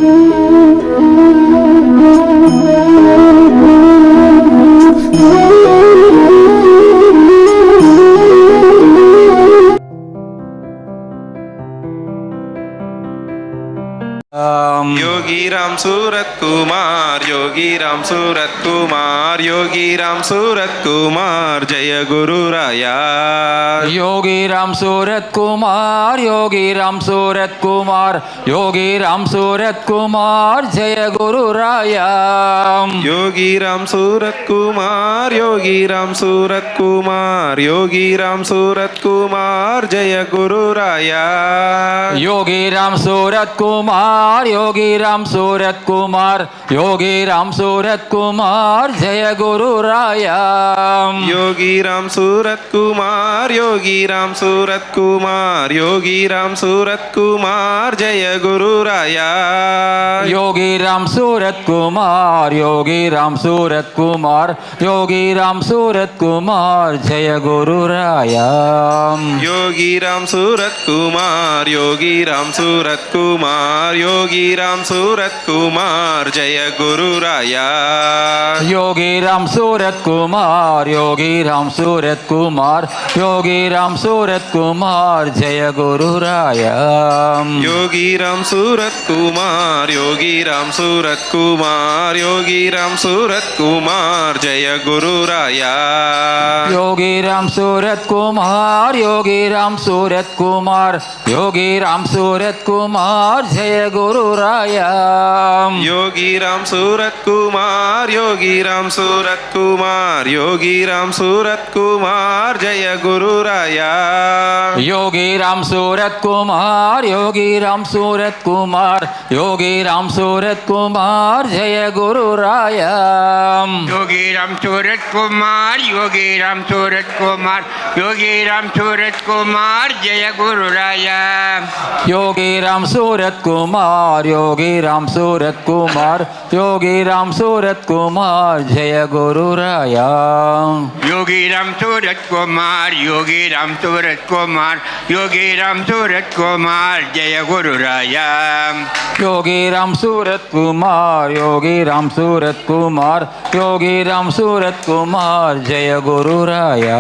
योगी राम सूरत कुमार, योगी राम सूरत कुमार, योगी राम सूरत कुमार, जय गुरु राया। योगी राम सूरत कुमार, योगी राम सूरत कुमार, योगी राम सूरत कुमार, जय गुरु राया। योगी राम सूरत कुमार, योगी राम सूरत कुमार, योगी राम सूरत कुमार, जय गुरु राया। योगी राम सूरत कुमार, योगी राम सूरत कुमार, योगी राम सूरत कुमार, जय गुरु राया। योगी राम सूरत कुमार, योगी राम सूरत कुमार, योगी राम सूरत कुमार, जय गुरु राया। योगी राम सूरत कुमार, योगी राम सूरत कुमार, योगी राम सूरत कुमार, जय गुरु राया। योगी राम सूरत कुमार, योगी राम सूरत कुमार, योगी राम सूरत कुमार, जय गुरु राया। योगी राम सूरत कुमार, योगी राम सूरत कुमार, योगी राम सूरत कुमार, जय गुरु राया। योगी राम सूरत कुमार, योगी राम सूरत कुमार, योगी राम सूरत कुमार, जय गुरु राया। योगी राम सूरत कुमार, योगी राम सूरत कुमार, योगी राम सूरत कुमार, जय गुरु राया। योगी राम सूरत कुमार, योगी राम सूरत कुमार, योगी राम सूरत कुमार, जय गुरु राया। योगी राम सूरत कुमार, योगी राम सूरत कुमार, योगी राम सूरत कुमार, जय गुरु राया। योगी राम सूरत कुमार, योगी राम सूरत कुमार, योगी राम सूरत कुमार, जय गुरु राया। योगी राम सूरत कुमार, योगी राम सूरत कुमार, योगी राम सूरत कुमार, जय गुरु राया। योगी राम सूरत कुमार, योगी राम सूरत कुमार, योगी राम सूरत कुमार, जय गुरु राया। योगी राम सूरत कुमार, योगी राम सूरत कुमार, योगी राम सूरत कुमार, जय गुरु राया। योगी राम सूरत कुमार, योगी राम सूरत कुमार, योगी राम सूरत कुमार, जय गुरु राया। योगी राम सूरत कुमार, योगी राम सूरत कुमार, योगी राम सूरत कुमार, जय गुरु राया।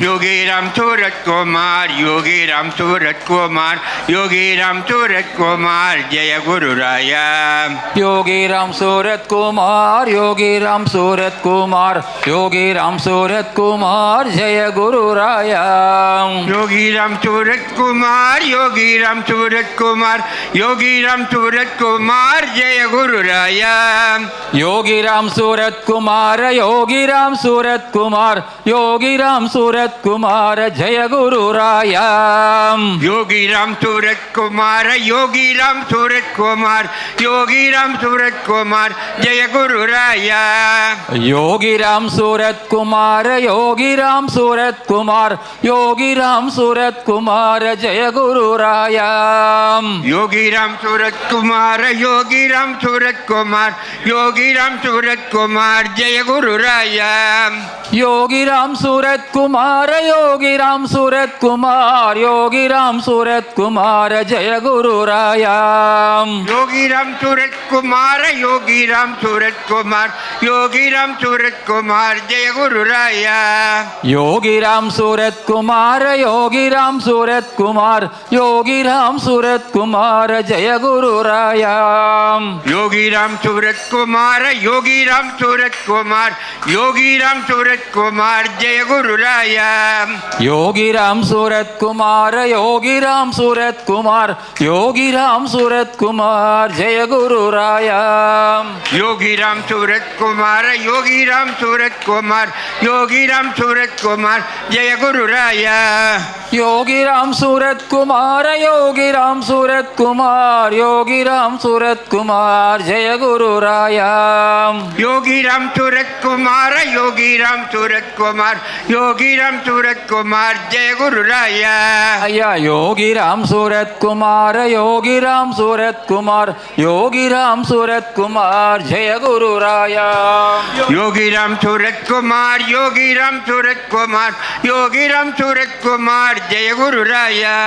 योगी राम सूरत कुमार, योगी राम सूरत कुमार, योगी राम सूरत कुमार, जय गुरु राया। योगी राम सूरत कुमार, योगी राम सूरत कुमार, योगी राम सूरत कुमार, जय गुरु राया। योगी राम सूरत कुमार, योगी राम सूरत कुमार, योगी राम सूरत कुमार, जय गुरु राया। योगी राम सूरत कुमार, योगी राम सूरत कुमार, योगी राम सूरत कुमार, जय गुरु राया। योगी राम सूरत कुमार, योगी राम सूरत कुमार, योगी राम सूरत कुमार, जय गुरु राया। योगी राम सूरत कुमार, योगी राम सूरत कुमार, योगी राम सूरत कुमार, जय गुरु राया। योगी राम सूरत कुमार, योगी राम सूरत कुमार, योगी राम सूरत कुमार, जय गुरु राया। योगी राम सूरत कुमार, योगी राम सूरत कुमार, योगी राम सूरत कुमार, जय गुरु राया। योगी राम सूरत कुमार, योगी राम सूरत कुमार, योगी राम सूरत कुमार, जय गुरु राया। योगी राम सूरत कुमार, योगी राम सूरत कुमार, योगी राम सूरत कुमार, जय गुरु राया। योगी राम सूरत कुमार, योगी राम सूरत कुमार, योगी राम सूरत कुमार, जय गुरु राया। योगी राम सूरत कुमार, योगी राम सूरत कुमार, योगी राम सूरत कुमार, कुमार जय गुरु राया योगीराम सूरत कुमार योगीराम सूरत कुमार योगीराम सूरत कुमार जय गुरु राया अय्या योगीराम सूरत कुमार योगीराम सूरत कुमार योगीराम सूरत कुमार जय गुरु राया योगीराम सूरत कुमार योगीराम सूरत कुमार योगीराम सूरत कुमार जय गुरु राया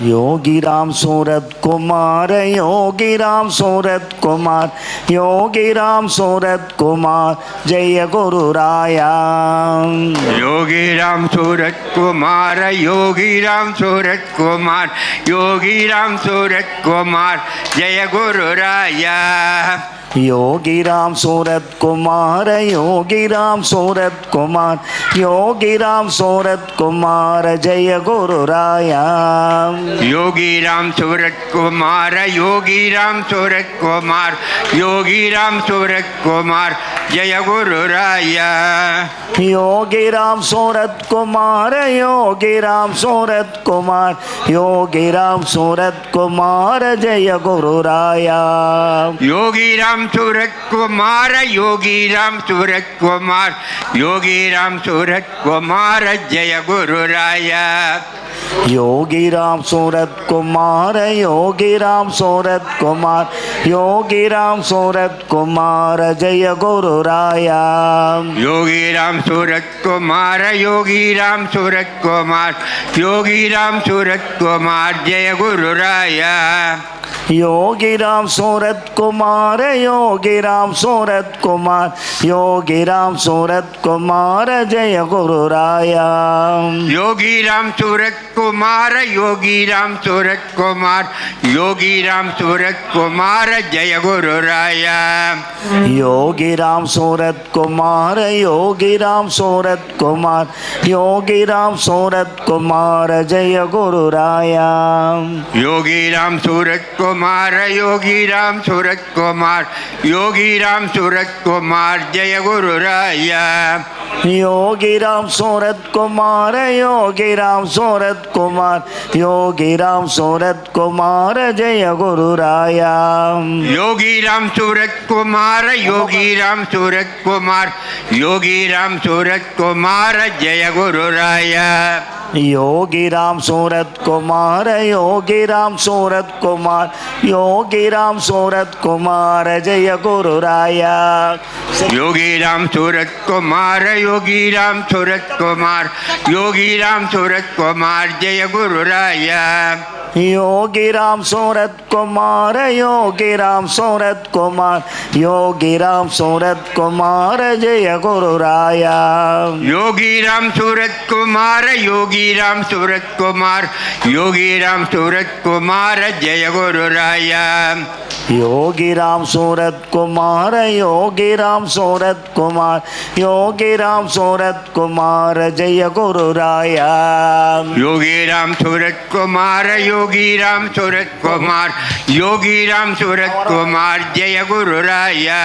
योगीराम सूरत कुमार योगीराम सूरत कुमार योगीराम सूरत कुमार जय गुरु राया योगीराम सूरत कुमार योगीराम सूरत कुमार योगीराम सूरत कुमार जय गुरु राया योगीराम सूरत कुमार योगीराम सूरत कुमार योगीराम सूरत कुमार जय गुरु राया योगीराम सूरत कुमार योगीराम सूरत कुमार योगीराम सूरत कुमार जय गुरु राया योगीराम सूरत कुमार योगीराम सूरत कुमार योगीराम सूरत कुमार जय गुरु राया योगीराम सूरत कुमार योगीराम सूरत कुमार योगीराम सूरत कुमार जय गुरु राया योगीराम सूरत कुमार योगीराम सूरत कुमार योगीराम सूरत कुमार जय गुरु राया योगीराम सूरत कुमार योगीराम सूरत कुमार योगीराम सूरत कुमार जय गुरु राया योगीराम सूरत कुमार योगीराम सूरत कुमार योगीराम सूरत कुमार जय गुरु राया योगीराम सूरत कुमार योगीराम सूरत कुमार योगीराम सूरत कुमार जय गुरु राया योगीराम सूरत कुमार योगीराम सूरत कुमार योगीराम सूरत कुमार जय गुरु राया योगीराम सूरत कुमार योगीराम सूरत कुमार योगीराम सूरत कुमार जय गुरु राया योगीराम सूरत कुमार योगीराम सूरत कुमार योगीराम सूरत कुमार जय गुरु राया योगीराम सूरत कुमार योगीराम सूरत कुमार योगीराम सूरत कुमार जय गुरु राया योगीराम सूरत कुमार योगीराम सूरत कुमार योगीराम सूरत कुमार जय गुरु राया योगीराम सूरत कुमार योगीराम सूरत कुमार योगीराम सूरत कुमार जय गुरु राया योगीराम सूरत कुमार योगीराम सूरत कुमार योगीराम सूरत कुमार जय गुरु राया योगीराम सूरत कुमार योगीराम सूरत कुमार योगीराम सूरत कुमार जय गुरु राया योगीराम सूरत कुमार योगीराम सूरत कुमार योगीराम सूरत कुमार जय गुरु राया योगीराम सूरत कुमार योगीराम सूरत कुमार योगीराम सूरत कुमार जय गुरु राया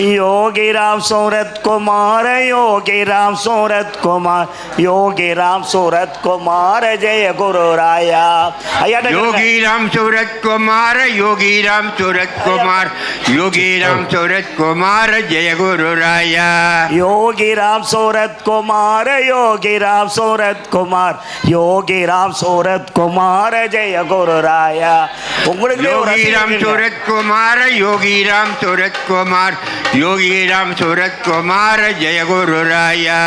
योगीराम सूरत कुमार योगीराम सूरत कुमार योगीराम सूरत कुमार जय गुरु राया योगीराम सूरत कुमार योगीराम सूरत कुमार योगीराम सूरत कुमार जय गुरु राया योगीराम सूरत कुमार योगीराम सूरत कुमार योगीराम सूरत कुमार जय गुरु राया योगीराम सूरत कुमार योगीराम सूरत कुमार योगीराम सूरत कुमार जय गुरु राया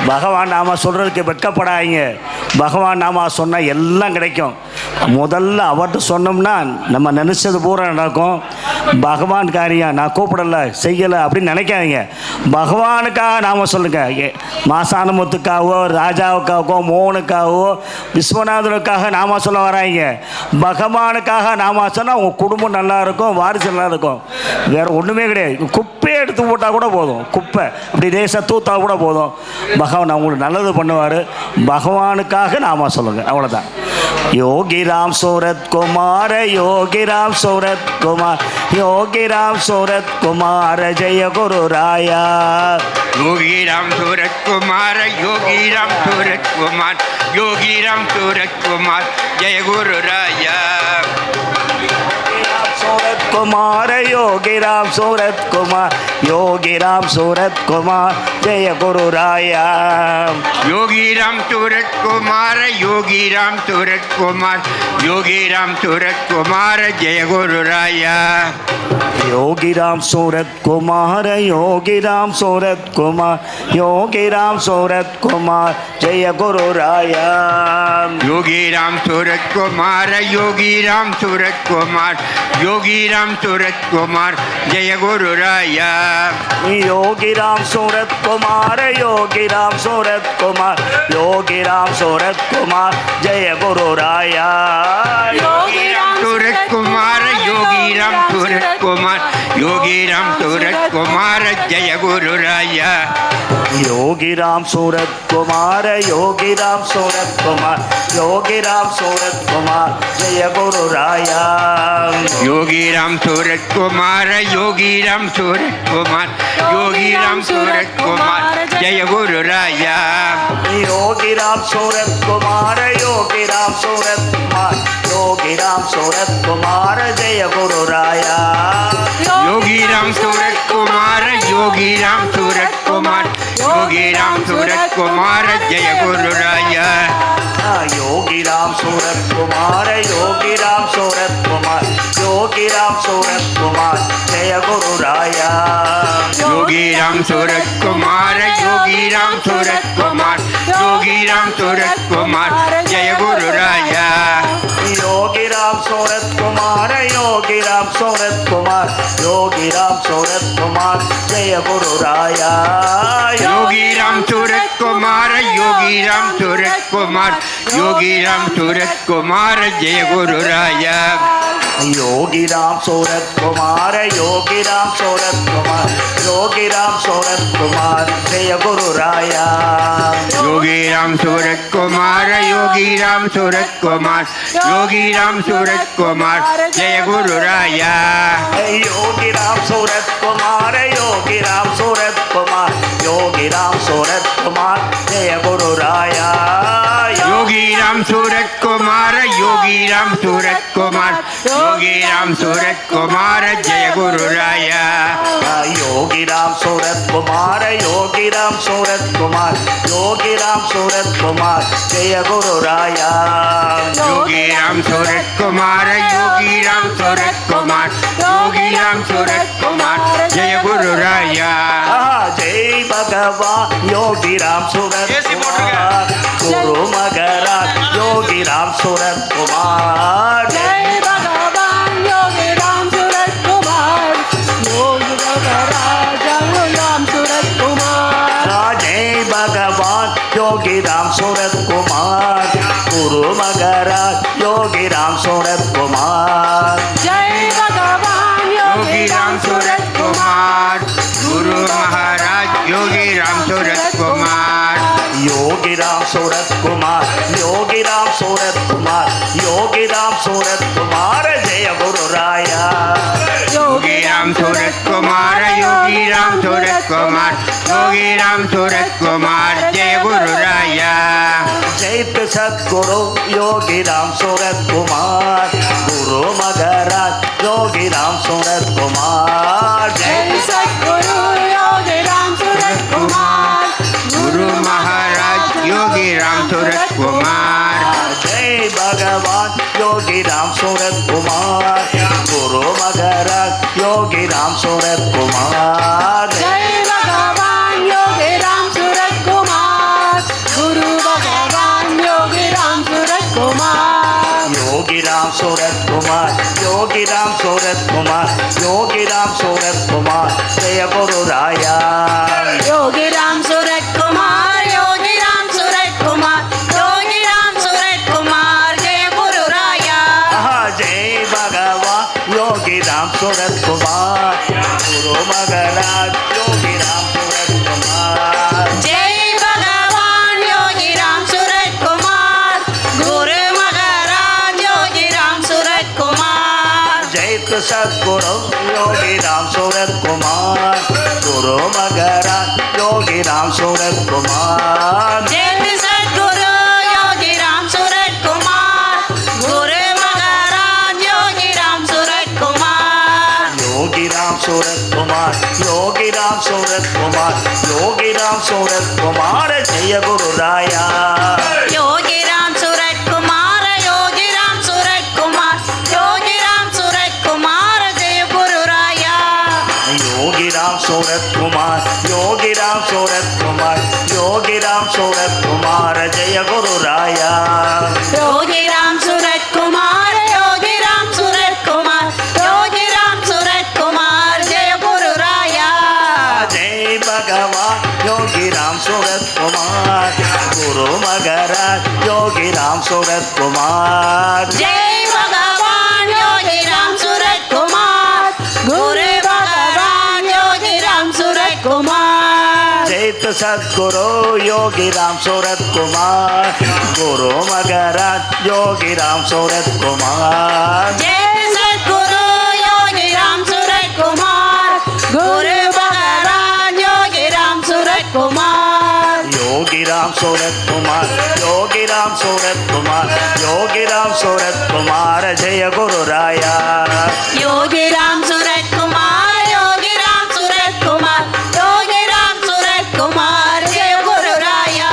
பகவான் நாம சொல்றதுக்கு வெட்கப்படாதீங்க. பகவான் நாம சொன்ன எல்லாம் கிடைக்கும். முதல்ல அவர்கிட்ட சொன்னோம்னா நம்ம நினைச்சது பூரா நடக்கும். பகவான் காரியம் நான் கூப்பிடலை செய்யலை அப்படின்னு நினைக்காதீங்க. பகவானுக்காக நாம் சொல்லுங்க. மாசானமுத்துக்காகவோ ராஜாவுக்காகவோ மோகனுக்காகவோ விஸ்வநாதனுக்காக நாம் சொல்ல வராங்க. பகவானுக்காக நாம் சொன்னால் உங்கள் குடும்பம் நல்லா இருக்கும், வாரிசு நல்லா இருக்கும். வேறு ஒன்றுமே கிடையாது. குப்பையை எடுத்து போட்டால் கூட போதும், குப்பை அப்படி தேச தூத்தா கூட போதும். பகவான் அவங்களுக்கு நல்லது பண்ணுவார். பகவானுக்காக நாம் சொல்லுங்கள், அவ்வளோதான். योगी राम सूरत कुमार योगी राम सूरत कुमार योगी राम सूरत कुमार जय गुरु राया योगी राम सूरत कुमार योगी राम सूरत कुमार योगी राम सूरत कुमार जय गुरु राया सूरत कुमार योगी राम सूरत कुमार योगी राम सूरत कुमार जय गुरु राया योगी राम सूरत कुमार योगी राम सूरत कुमार योगी राम सूरत कुमार जय गुरु राया योगी राम सूरत कुमार योगी राम सूरत कुमार योगी राम सूरत कुमार जय गुरु राया योगी राम सूरत कुमार योगी राम सूरत कुमार योगी राम सूरत कुमार जय गुरु राया योगी राम सूरत कुमार योगी राम सूरत कुमार योगी राम सूरत कुमार जय गुरु राया योगी राम सूरत कुमार योगी राम सूरत कुमार योगी राम सूरत कुमार जय गुरु राया योगी राम सूरत कुमार योगी राम सूरत कुमार योगी राम सूरत कुमार जय गुरु राया योगी राम सूरत कुमार योगी राम सूरत कुमार योगी राम सूरत कुमार जय गुरु राया योगी राम सूरत कुमार योगी राम सूरत कुमार योगी राम सूरत कुमार जय गुरु राया योगी राम सूरत कुमार योगी राम सूरत कुमार योगी राम सूरत कुमार जय गुरु राया योगी राम सूरत कुमार योगी राम सूरत कुमार योगी राम सूरत कुमार जय गुरु राया योगी राम सूरत कुमार योगी राम सूरत कुमार योगी राम सूरत कुमार जय गुरु राया योगी राम सूरत कुमार योगी राम सूरत कुमार योगी राम सूरत कुमार जय गुरु राया योगी राम सूरत कुमार योगी राम सूरत कुमार योगी राम सूरत कुमार जय गुरु राया योगी राम सूरत कुमार योगी राम सूरत कुमार योगी राम सूरत कुमार जय गुरु राया योगी राम सूरत कुमार योगी राम सूरत कुमार योगी राम सूरत कुमार जय गुरु राया योगी राम सूरत कुमार योगी राम सूरत कुमार योगी राम सूरत कुमार जय गुरु राया योगी राम सूरत कुमार योगी राम सूरत कुमार योगी राम सूरत कुमार जय गुरु राया योगी राम सूरत कुमार योगी राम सूरत कुमार योगी राम सूरत कुमार जय गुरु राया योगी राम सूरत कुमार योगी राम सूरत कुमार योगी राम सूरत कुमार जय गुरु राया जय भगवान योगी राम सूरत कुमार गुरु मगराज योगी राम सूरत कुमार जय भगवान योगी राम सूरत कुमार योगी भगराज राम सूरत कुमार जय भगवान योगी राम सूरत कुमार गुरु मगराज योगी राम सूरत कुमार जय भगवान योगी राम सूरत कुमार गुरु महाराज योगी राम सूरत कुमार योगी राम सूरत कुमार योगी राम सूरत कुमार योगी राम सूरत कुमार जय गुरु राया योगी राम सूरत कुमार योगी राम सूरत कुमार योगी राम सूरत कुमार जय गुरु राया जैत सद्गुरु योगी राम सूरत कुमार गुरु मगराज योगी राम सूरत कुमार जय सद्गुरु योगी राम सूरत कुमार गुरु महाराज योगी राम सूरत कुमार जय भगवान योगी राम सूरत कुमार गुरु मगराज योगी राम सूरत कुमार जय भगवान योगी राम सूरत कुमार गुरु भगवान योगी राम सूरत कुमार योगी राम सूरत कुमार योगी राम सूरत कुमार योगी राम सूरत कुमार जय गुरु राया योगी राम सूरत कुमार योगी राम सूरत कुमार योगी राम सूरत कुमार जय गुरु राया जय भगवान योगी राम सूरत कुमार गुरु मगराज योगी राम सूरत कुमार जय भगवान योगी राम सूरत कुमार गुरु महाराज योगी राम सूरत कुमार जय सद्गुरु योगी राम सूरत कुमार गुरु मगराज योगी राम सूरत कुमार जय सद्गुरु योगी राम सूरत कुमार गुरु महाराज योगी राम सूरत कुमार योगीराम सूरत कुमार योगीराम सूरत कुमार योगीराम सूरत कुमार जय गुरु राया योगी राम सूरत कुमार योगी राम सूरत कुमार योगी राम सूरत कुमार जय गुरु राया योगीराम सूरत कुमार योगीराम सूरत कुमार योगीराम सूरत कुमार जय गुरु राया योगी राम सूरत कुमार योगी राम सूरत कुमार योगी राम सूरत कुमार जय गुरु राया जय भगवान योगीराम सूरत कुमार गुरु मगराज योगीराम सूरत कुमार जय भगवान योगी राम सूरत कुमार गुरु भगवान योगी राम सूरत कुमार जय सद्गुरु योगीराम सूरत कुमार गुरु मगराज योगीराम सूरत कुमार जय सद्गुरु योगी राम सूरत कुमार गुरु भगवान योगी राम सूरत कुमार योगीराम सूरत कुमार योगीराम सूरत कुमार योगीराम सूरत कुमार जय गुरु राया योगी राम सूरत कुमार योगी राम सूरत कुमार योगी राम सूरत कुमार जय गुरु राया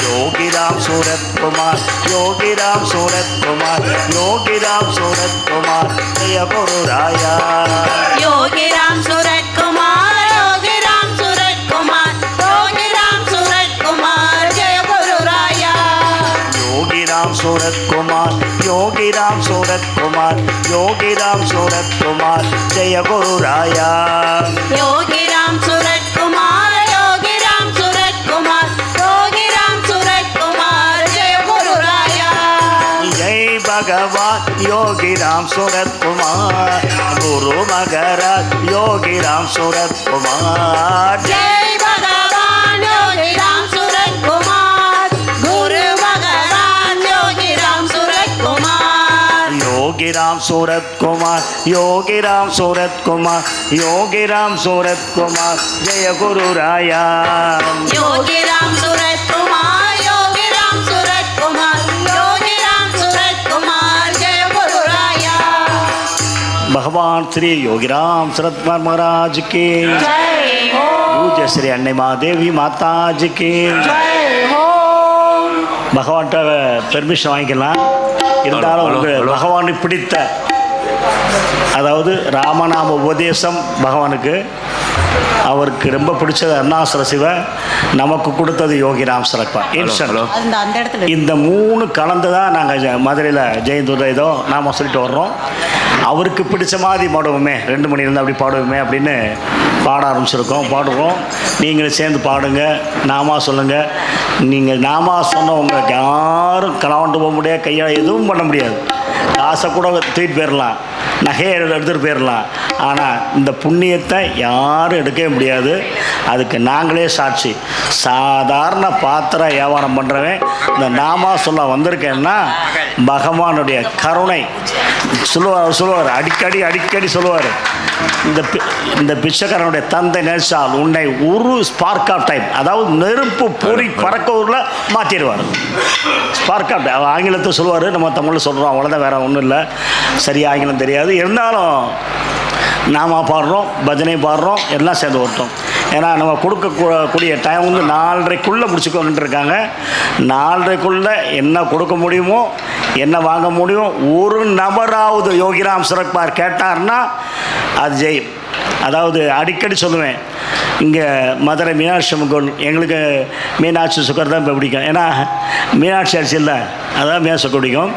योगीराम सूरत कुमार योगीराम सूरत कुमार योगीराम सूरत कुमार जय गुरु राया योगी राम सूरत कुमार योगी राम सूरत कुमार योगी राम सूरत कुमार जय गुरु राया योगीराम सूरत कुमार योगीराम सूरत कुमार योगीराम सूरत कुमार जय गुरु राया योगी राम सूरत कुमार योगी राम सूरत कुमार योगी राम सूरत कुमार जय गुरु राया जय भगवान योगीराम सूरत कुमार गुरु मगराज योगीराम सूरत कुमार जय भगवान योगी राम सूरत कुमार गुरु भगवान योगी राम सूरत कुमार योगीराम सूरत कुमार योगीराम सूरत कुमार योगीराम सूरत कुमार जय गुरु राया योगी राम सूरत कुमार योगी राम सूरत कुमार योगी राम सूरत कुमार जय गुरु राया भगवान श्री योगीराम सूरत कुमार महाराज के जय हो पूज्य श्री अन्य महादेवी माता जी के जय हो பகவான்கிட்ட பெர்மிஷன் வாங்கிக்கலாம். இருந்தாலும் உங்களுக்கு பகவானுக்கு பிடித்த அதாவது ராமநாம உபதேசம் பகவானுக்கு அவருக்கு ரொம்ப பிடிச்சது அருணாசல சிவ நமக்கு கொடுத்தது யோகிராம் சிறப்பா அந்த இடத்துல இந்த மூணு கலந்து தான் நாங்கள் மதுரையில் ஜெயந்துரை ஏதோ நாம சொல்லிட்டு வர்றோம். அவருக்கு பிடிச்ச மாதிரி பாடுவோமே 2 மணி இருந்தால் அப்படி பாடுவோமே அப்படின்னு பாட ஆரம்பிச்சிருக்கோம். பாடுவோம், நீங்களும் சேர்ந்து பாடுங்க, நாமா சொல்லுங்கள். நீங்கள் நாமா சொன்னவங்க யாரும் களவாண்டு போக முடியாது, கையால் எதுவும் பண்ண முடியாது. காசை கூட தூக்கிட்டு போயிடலாம், நகையை எடுத்துகிட்டு போயிடலாம். ஆனால் இந்த புண்ணியத்தை யாரும் எடுக்கவே முடியாது. அதுக்கு நாங்களே சாட்சி. சாதாரண பாத்திர வியாபாரம் பண்ணுறவன் இந்த நாமா சொல்ல வந்திருக்கேன்னா பகவானுடைய கருணை சொல்லுவார் அடிக்கடி சொல்லுவார். இந்த பிச்சைக்காரனுடைய தந்தை நினைச்சால் உன்னை ஒரு ஸ்பார்க் ஆஃப் டைம், அதாவது நெருப்பு பொறி பறக்க ஊரில் மாற்றிடுவார். ஸ்பார்க் ஆஃப் டைம் ஆங்கிலத்தை சொல்லுவார், நம்ம தமிழில் சொல்கிறோம், அவ்வளோதான், வேறு ஒன்றும் இல்லை. சரியாக ஆங்கிலம் தெரியாது. இருந்தாலும் நாம பாடுறோம், பஜனை பாடுறோம், எல்லாம் சேர்ந்து ஓட்டோம். ஏன்னா நம்ம கொடுக்கக்கூடிய டைம் வந்து 4:30க்குள்ளே முடிச்சுக்கோன்ட்டு இருக்காங்க. 4:30க்குள்ளே என்ன கொடுக்க முடியுமோ, என்ன வாங்க முடியும், ஒரு நபராவது யோகிராம் சிறப்பார் கேட்டார்னா அது ஜெயம். அதாவது அடிக்கடி சொல்லுவேன், இங்கே மதுரை மீனாட்சி அம்மன் கோவில் எங்களுக்கு மீனாட்சி சுக்கர் தான் இப்போ பிடிக்கும். ஏன்னா மீனாட்சி அரிசி இல்லை, அதான் மீனாட்சி சுக்கர் பிடிக்கும்.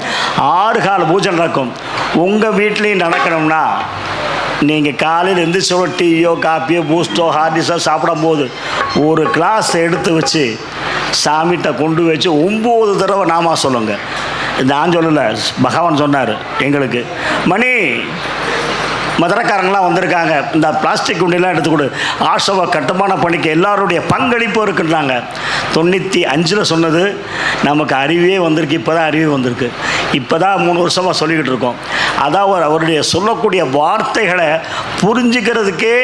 6 கால பூஜை நடக்கும். உங்கள் வீட்லேயும் நடக்கணும்னா நீங்கள் காலையில் எந்திரிச்சோ டீயோ காப்பியோ பூஸ்டோ ஹார்லிஸோ சாப்பிடும் போது ஒரு கிளாஸ் எடுத்து வச்சு சாமிகிட்ட கொண்டு வச்சு 9 தடவை நாமா சொல்லுங்கள். நான் சொல்லலை, பகவான் சொன்னார் எங்களுக்கு. மணி மதுரைக்காரங்களாம் வந்திருக்காங்க, இந்த பிளாஸ்டிக் குண்டிலாம் எடுத்து கொடு, ஆசவ கட்டுமான பணிக்கு எல்லாருடைய பங்களிப்பு இருக்குன்றாங்க. 95 சொன்னது நமக்கு அறிவே வந்திருக்கு. இப்போ தான் அறிவே வந்திருக்கு. இப்போ தான் 3 வருஷமாக சொல்லிக்கிட்டு இருக்கோம். அதாவது அவருடைய சொல்லக்கூடிய வார்த்தைகளை புரிஞ்சுக்கிறதுக்கே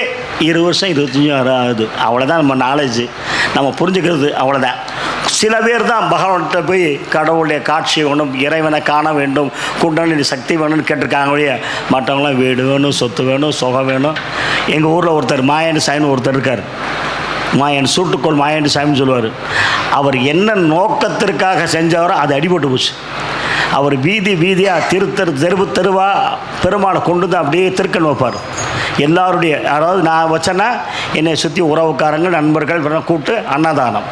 20 வருஷம் 25 ஆகுது. அவ்வளோதான் நம்ம நாலேஜ், நம்ம புரிஞ்சுக்கிறது அவ்வளோதான். சில பேர் தான் பகவான்கிட்ட போய் கடவுளுடைய காட்சி வேணும், இறைவனை காண வேண்டும், குண்டலினி சக்தி வேணும்னு கேட்டிருக்காங்க ஒழிய மற்றவங்களாம் வீடு வேணும், சொத்து வேணும், சுகம் வேணும். எங்கள் ஊரில் ஒருத்தர் மாயன் சாமின்னு ஒருத்தர் இருக்கார். மாயன் சூட்டுக்கோள் மாயன் சாமின்னு சொல்லுவார். அவர் என்ன நோக்கத்திற்காக செஞ்சவரோ அது அடிபட்டு போச்சு. அவர் வீதி வீதியாக தெருவு தெருவாக பெருமாளை கொண்டு தான் அப்படியே திருக்கல் வைப்பார். எல்லாருடைய, அதாவது நான் வச்சேன்னா என்னை சுற்றி உறவுக்காரங்க நண்பர்கள் கூப்பிட்டு அன்னதானம்.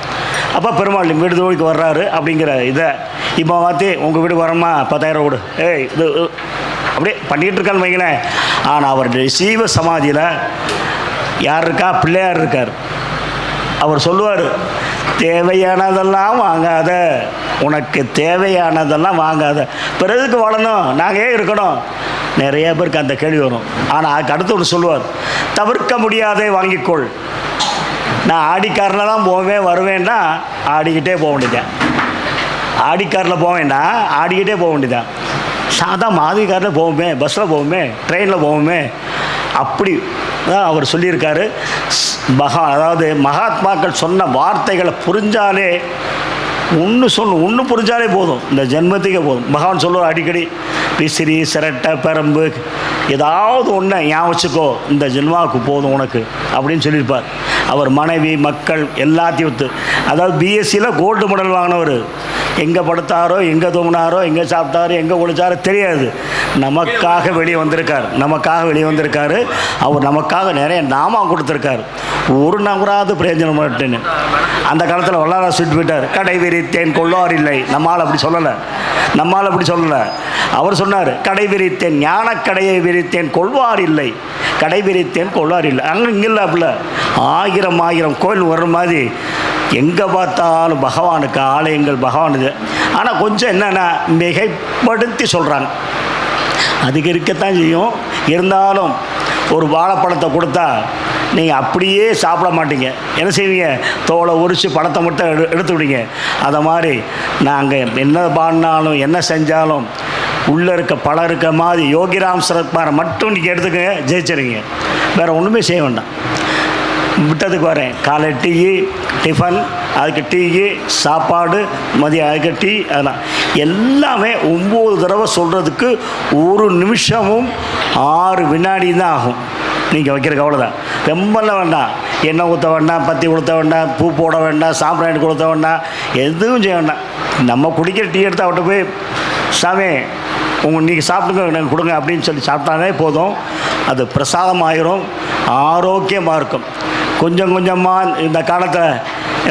அப்போ பெருமாள் வீடு தோழிக்கு வர்றாரு அப்படிங்கிற இதை இப்போ பார்த்து உங்கள் வீடு வரமா 10,000 விடு இது அப்படியே பண்ணிகிட்டு இருக்கான்னு வைங்களேன். ஆனால் அவருடைய சீவ சமாதியில் யார் இருக்கா? பிள்ளையார் இருக்கார். அவர் சொல்லுவார், தேவையானதெல்லாம் வாங்காத, உனக்கு தேவையானதெல்லாம் வாங்காத, பிறகுக்கு வாழணும், நாங்கள் ஏன் இருக்கணும். நிறைய பேருக்கு அந்த கேள்வி வரும். ஆனால் அதுக்கு அடுத்து ஒன்று சொல்லுவார், தவிர்க்க முடியாதே வாங்கிக்கொள். நான் ஆடிக்காரில் தான் போவேன் வருவேன்னா ஆடிக்கிட்டே போக வேண்டியதான். ஆடிக்காரில் போவேன்னா ஆடிக்கிட்டே போக வேண்டியதான். சாதா மாதிரி காரில் போவோமே, பஸ்ஸில் போவோமே, ட்ரெயினில் போவோமே. அப்படி தான் அவர் சொல்லியிருக்காரு. அதாவது மகாத்மாக்கள் சொன்ன வார்த்தைகளை புரிஞ்சாலே ஒன்று புரிஞ்சாலே போதும், இந்த ஜென்மத்துக்கே போதும். பகவான் சொல்லுவார் அடிக்கடி, விசிறி சிரட்டை பெரம்பு ஏதாவது ஒன்று ஞாபகம் வச்சுக்கோ, இந்த ஜென்மாவுக்கு போதும் உனக்கு அப்படின்னு சொல்லியிருப்பார். அவர் மனைவி மக்கள் எல்லாத்தையும் அதாவது பிஎஸ்சியில் கோல்டு மெடல் வாங்கினவர். எங்கே படுத்தாரோ, எங்கே தூங்கினாரோ, எங்கே சாப்பிட்டாரோ, எங்கே ஒழிச்சாரோ தெரியாது. நமக்காக வெளியே வந்திருக்காரு. அவர் நமக்காக நிறைய நாமம் கொடுத்துருக்காரு. ஒரு நபராது பிரயோஜனம் மாட்டேன்னு அந்த காலத்தில் வல்லாரா சொல்லிட்டு போயிட்டார், கடை விரித்தேன் கொள்வார் இல்லை. நம்மால் அப்படி சொல்லலை. அவர் சொன்னார், கடை விரித்தேன், ஞானக்கடையை விரித்தேன் கொள்வார் இல்லை, கடை விரித்தேன் கொள்வார் இல்லை. அங்கே இங்கே இல்லை, அப்படில 1000 கோயில் வர்ற மாதிரி எங்கே பார்த்தாலும் பகவானுக்கு ஆலயங்கள், பகவானுக்கு. ஆனால் கொஞ்சம் என்னென்னா மிகைப்படுத்தி சொல்கிறாங்க. அதுக்கு இருக்கத்தான் செய்யும். இருந்தாலும் ஒரு வாழைப்பழத்தை கொடுத்தா நீங்கள் அப்படியே சாப்பிட மாட்டீங்க. என்ன செய்வீங்க? தோலை உரித்து பழத்தை மட்டும் எடுத்து விடுங்க. அதை மாதிரி நாங்கள் என்ன பாடினாலும் என்ன செஞ்சாலும் உள்ளே இருக்க பழம் இருக்க மாதிரி யோகிராம் சரத்குமாரை மட்டும் நீங்கள் எடுத்துக்கங்க, ஜெயிச்சிருங்க. வேறு ஒன்றுமே செய்ய வேண்டாம். விட்டதுக்கு வரேன், காலை டீ டிஃபன், அதுக்கு டீ சாப்பாடு, மதியம் அதுக்கு டீ, அதெல்லாம் எல்லாமே 9 தடவை சொல்கிறதுக்கு 1 நிமிஷமும் 6 வினாடி தான் ஆகும். நீங்கள் வைக்கிற அவ்வளோதான். ரொம்பலாம் வேண்டாம். எண்ணெய் ஊற்ற வேண்டாம், பத்தி கொடுத்த வேண்டாம், பூ போட வேண்டாம், சாம்பிராணி கொடுத்த வேண்டாம், எதுவும் செய்ய வேண்டாம். நம்ம குடிக்கிற டீ எடுத்து அவட்ட போய், சாமி நீங்கள் சாப்பிடுங்க, எனக்கு கொடுங்க அப்படின்னு சொல்லி சாப்பிட்டாலே போதும். அது பிரசாதம் ஆயிரும், ஆரோக்கியமாக இருக்கும். கொஞ்சம் கொஞ்சமாக இந்த காலத்தில்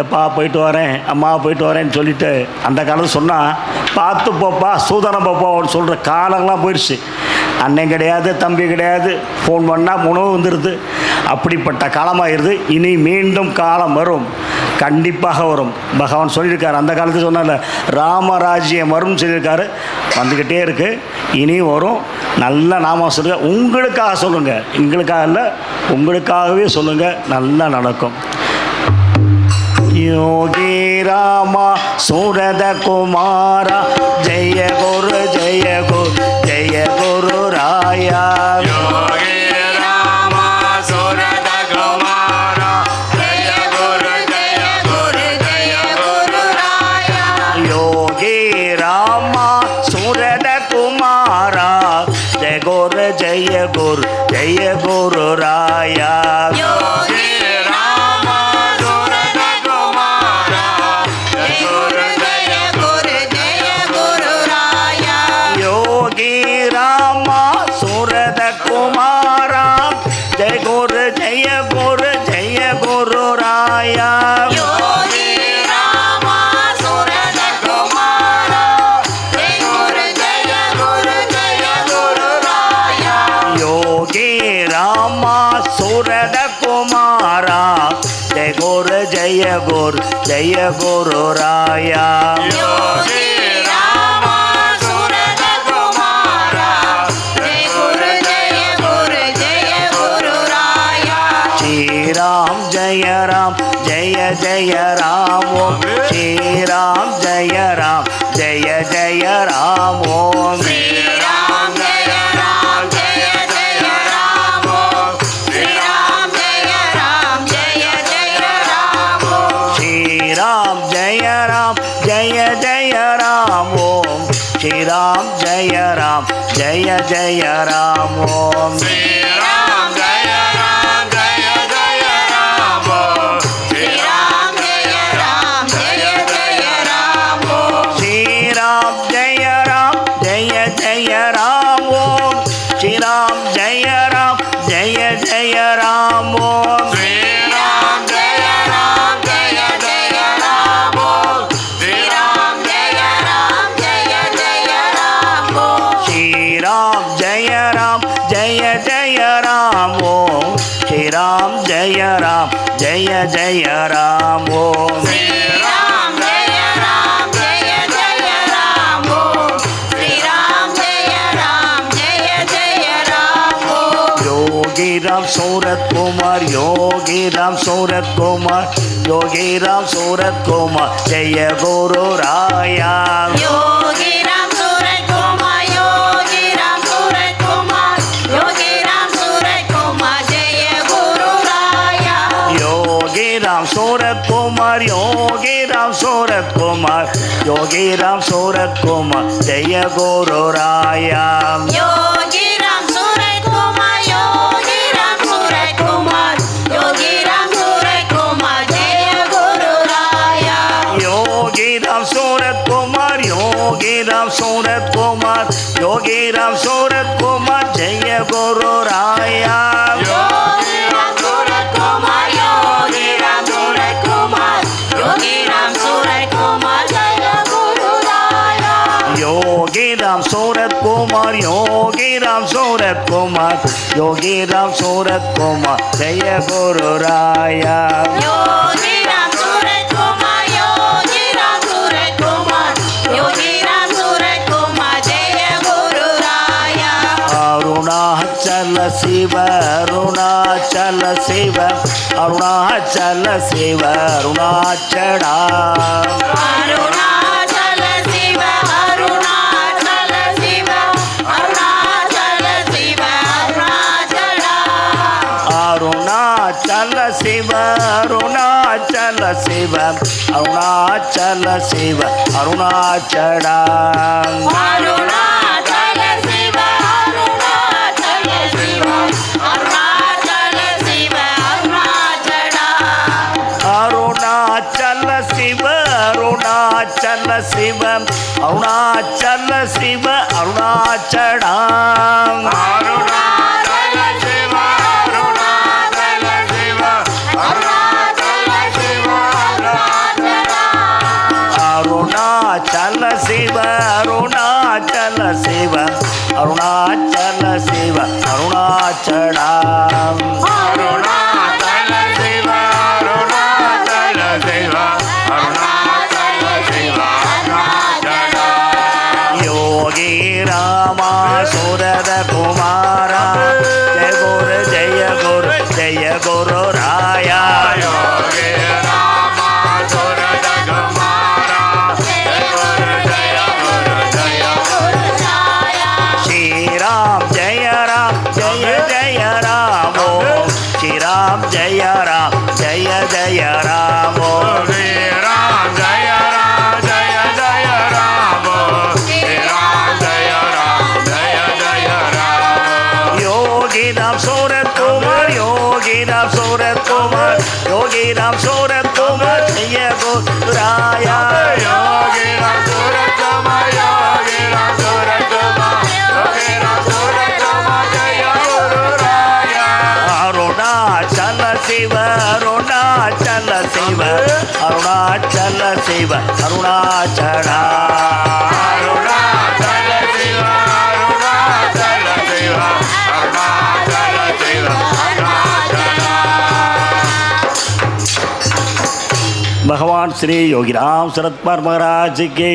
எப்பா போயிட்டு வரேன், அம்மா போயிட்டு வரேன்னு சொல்லிவிட்டு அந்த காலத்தில் சொன்னால் பார்த்து போப்பா, சூதனம் போப்பா அப்படின்னு சொல்கிற காலங்கள்லாம் போயிடுச்சு. அண்ணன் கிடையாது, தம்பி கிடையாது, ஃபோன் பண்ணால் உணவு வந்துடுது. அப்படிப்பட்ட காலமாகிடுது. இனி மீண்டும் காலம் வரும், கண்டிப்பாக வரும். பகவான் சொல்லியிருக்காரு, அந்த காலத்தில் சொன்னால ராமராஜ்யம் வரும்னு சொல்லியிருக்காரு. வந்துக்கிட்டே இருக்குது, இனி வரும். நல்ல நாம சொல்லுங்கள், உங்களுக்காக சொல்லுங்கள், எங்களுக்காக இல்லை, உங்களுக்காகவே சொல்லுங்கள், நல்லா நடக்கும். யோகி ராமா சூரத குமாரா ஜெய குரு ஜெய குரு ஜெய குரு ராயா. யோகி ராமா சூரத குமாரா ஜெய குரு ஜெய குரு ஜெய குரு ராயா. யோகி ராமா சூரத குமாரா ஜெய குரு ஜெய குரு ஜெய குரு ராயா. யோகி ராமா சூரத குமாரா ஜெய குரு ஜெய குரு ஜெய குரு ராயா. யோகி ராமா சூரத குமாரா ஜெய குரு ஜெய குரு ஜெய குரு ராயா. யோகி ராமா சூரத குமாரா ஜெய குரு ஜெய குரு ஜெய குரு ராயா. யோகி ராமா சூரத குமாரா ஜெய குரு ஜெய குரு ஜெய குரு ராயா. யோகி ராமா சூரத குமாரா ஜெய குரு ஜெய குரு ஜெய குரு ராயா. ஸ்ரீராம் ஜெய ராம் ஜெய ஜெய ராம் ஓம். ஸ்ரீராம் ஜெய ராம் ஜெய ஜெய ராம் ஓம். ஸ்ரீராம் ஜெய ராம் ஜெய ஜெய ராம் ஓம். ஸ்ரீராம் ஜெய ராம் ஜெய ஜெய ராம் ஓம். ஸ்ரீராம் ஜெய ராம் ஜெய ஜெய ராம் ஓம் ஸ்ரீராம் ஜெய ராம் ஜெய ஜெய ராம் ஓம் ஸ்ரீராம் ஜெய ராம் ஜெய ஜெய ராம் ஓம் ஸ்ரீராம் ஜெய ராம் ஜெய ஜெய ராம் ஓம் ஸ்ரீராம் ஜெய ராம் ஜெய ஜெய ராம் ஓம் ஸ்ரீராம் ஜெய ராம் ஜெய ஜெய ராம் ஓம் ஸ்ரீராம் ஜெய ராம் ஜெய ஜெய ராம் ஓம் ஸ்ரீராம் ஜெய ராம் ஜெய ஜெய ராம் ஓம் ஸ்ரீராம் ஜெய ராம் ஜெய ஜெய ராம் ஓம் ஸ்ரீராம் ஜெய ராம் ஜெய ஜெய ராம் ஓம் ஸ்ரீராம் ஜெய ராம் ஜெய ஜெய ராம் ஓம் योगी राम सूरत कुमार योगी राम सूरत कुमार योगी राम सूरत कुमार जय गुरु राया योगी राम सूरत कुमार योगी राम सूरत कुमार योगी राम सूरत कुमार जय गुरु राया योगी राम सूरत कुमार योगी राम सूरत कुमार योगी राम सूरत कुमार जय गुरु राया योगी राम सूरत कुमार योगी राम सूरत कुमार योगी राम सूरत कुमार जय गुरु राया योगी राम सूरत कुमार योगी राम सूरत कुमार योगी राम सूरत कुमार जय गुरु राया योगी राम सूरत कुमार योगी राम सूरत कुमार योगी राम सूरत कुमार जय गुरु राया योगी राम सूरत कुमार योगी राम सूरत कुमार योगी राम सूरत कुमार जय गुरु राया योगी राम सूरत कुमार योगी राम सूरत कुमार योगी राम सूरत कुमार जय गुरु राया अरुणाचल शिव अरुणाचल शिव अरुणाचल शिव अरुणाचला अरुणाचल शिव अरुणाचल शिव अरुणाचल शिव अरुणाचला अरुणाचल शिव अरुणाचल शिव अरुणाचल शिव अरुणाचला अरुणाचल शिव अरुणाचल शिव अरुणाचल शिव अरुणाचला अरुणाचल शिव अरुणाचल शिव अरुणाचल शिव अरुणाचला अरुणाचल शिव अरुणाचल शिव अरुणाचल शिव अरुणाचल शिव अरुणाचल शिव अरुणाचल शिव अरुणाचला अरुणाचल शिव अरुणाचल शिव अरुणाचल शिव अरुणाचला योगी रामा सुरद कुमारा जय गुरु राया योगी राम सुरत कुमारा जय गुरु जय गुरु जय गुरु राया श्री राम जय जय राम ओम श्री राम जय जय राम ओम श्री राम जय जय राम श्री राम जय जय राम योगी राम सूरत कुमार योगी राम सूरत कुमार योगी राम सूरत कुमार जय गुरु राया योगी राम सूरत कुमार योगी राम सूरत कुमार योगी राम सूरत कुमार जय गुरु राया अरुणाचल शिव अरुणाचल शिव अरुणाचल शिव अरुणाचला अरुणाचल शिव अरुणाचल शिव अरुणाचल शिव अरुणाचला भगवान श्री योगी राम शरद कुमार महाराज के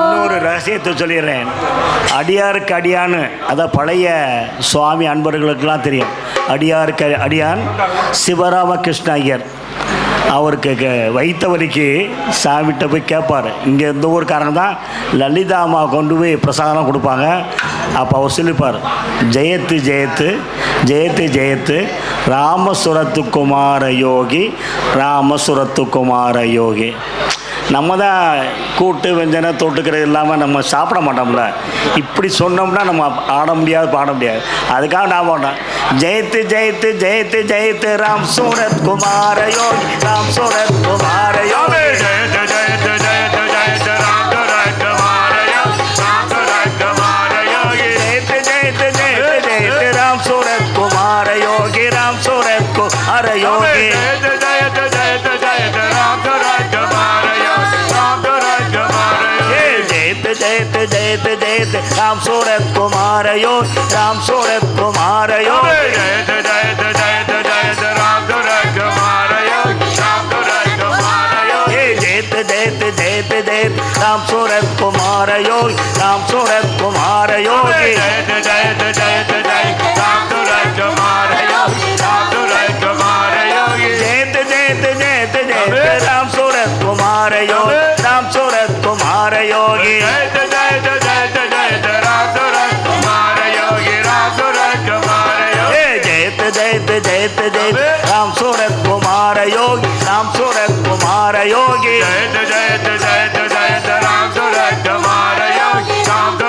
இன்னொரு ரகசியத்தை சொல்லிடுறேன். அடியாருக்கு அடியான்னு அதான் பழைய சுவாமி அன்பர்களுக்கெல்லாம் தெரியும். அடியாருக்கு அடியான் சிவராமகிருஷ்ண ஐயர். அவருக்கு வைத்த வரைக்கு சாமிகிட்ட போய் கேட்பார். இங்கே இந்த ஊருக்காரங்க தான் லலிதா அம்மா கொண்டு போய் பிரசாதம் கொடுப்பாங்க. அப்போ அவர் சொல்லிப்பார், ஜெயத்து ஜெயத்து ஜெயத்து ஜெயத்து ராமசுரத்து குமார யோகி ராமசுரத்து குமார யோகி. நம்ம தான் கூட்டு வெஞ்சனம் தொட்டுக்கிறது இல்லாமல் நம்ம சாப்பிட மாட்டோம்ல. இப்படி சொன்னோம்னா நம்ம ஆட முடியாது, பாட முடியாது. அதுக்காக நான் பாடுறேன். ஜெயத்து ஜெயத்து ஜெயத்து ஜெயத்து ராம் சூரத் குமார யோகி, ராம் சூரத் குமார யோகி. ஜெயத்து ஜெயத்து ஜெயத்து ஜெயத்து ராம் சூரத் குமார யோகி, ராம் சூரத் குமார யோகி. ஜெயத்து ஜெயத்து ஜெயத்து ஜெயத்து ராம் சூரத் குமார யோகி, ராம் சூரத் குமார யோகி. ஜெயத்து ஜெயத்து ஜெயத்து ஜெயத்து ராம் சூரத் குமார யோகி, ராம் சூரத் குமார யோகி. ஜெயத்து ஜெயத்து ஜெயத்து ஜெயத்து ராம் சூரத் குமார யோகி, ராம் சூரத் குமார யோகி. ஜெயத்து ஜெயத்து ஜெயத்து ஜெயத்து ராம் சூரத் குமார யோகி, ராம் சூரத் குமார யோகி. ஜெயத்து ஜெயத்து ஜெயத்து ஜெயத்து ராம் சூரத் குமார யோகி, ராம் சூரத் குமார யோகி. ஜெயத்து ஜெயத்து ஜெயத்து ஜெயத்து ராம் சூரத் குமார யோகி, ராம் சூரத் குமார யோகி. ஜெயத்து ஜெயத்து ஜெயத்து ஜெயத்து ராம் சூரத் குமார யோகி, ராம் சூரத் குமார யோகி. ஜெயத்து ஜெயத்து ஜெயத்து ஜெயத்து ராம் சூரத் குமார யோகி, ராம் சூரத் குமார யோகி. ஜெயத்து ஜெயத்து ஜெயத்து ஜெயத்து ராம் சூரத் குமார யோகி, ராம் சூரத் குமார யோகி. ஜெயத்து ஜெயத்து ஜெயத்து ஜெயத்து ராம் சூரத் குமார யோகி, ராம் சூரத்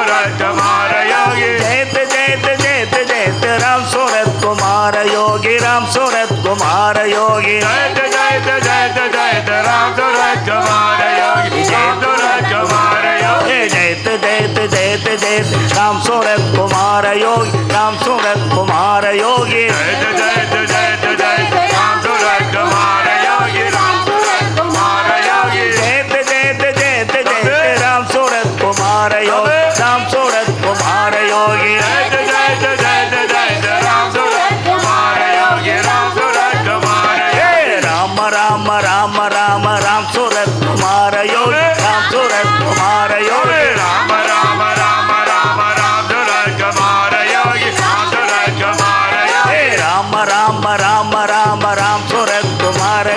குமார யோகி. ஜெயத்து ஜெயத்து ஜெயத்து ஜெயத்து ராம் சூரத் குமார யோகி, ராம் சூரத் குமார யோகி. ஜெயத்து ஜெயத்து ஜெயத்து ஜெயத்து ராம் சூரத் குமார யோகி, ராம் சூரத் குமார யோகி. ஜெயத்து ஜெயத்து ஜெயத்து ஜெயத்து ராம் சூரத் குமார யோகி, ராம் சூரத் குமார யோகி. ஜெயத்து ஜெயத்து ஜெயத்து ஜெயத்து ராம் சூரத் குமார யோகி, ராம் சூரத் குமார யோகி. ஜெயத்து ஜெயத்து ஜெயத்து ஜெயத்து ராம் சூரத் குமார யோகி, ராம் சூரத் குமார யோகி. ஜெயத்து ஜெயத்து ஜெயத்து ஜெயத்து ராம் சூரத் குமார யோகி, ராம் சூரத் குமார யோகி. ராம ராம ராம ராம ராம் சூரத் குமார யோகி, ராம் சூரத் குமார யோகி. ராம ராம ராம ராம ராம் சூரத் குமார யோகி, ராம் சூரத் குமார யோகி. ராம ராம ராம ராம ராம் சூரத் குமார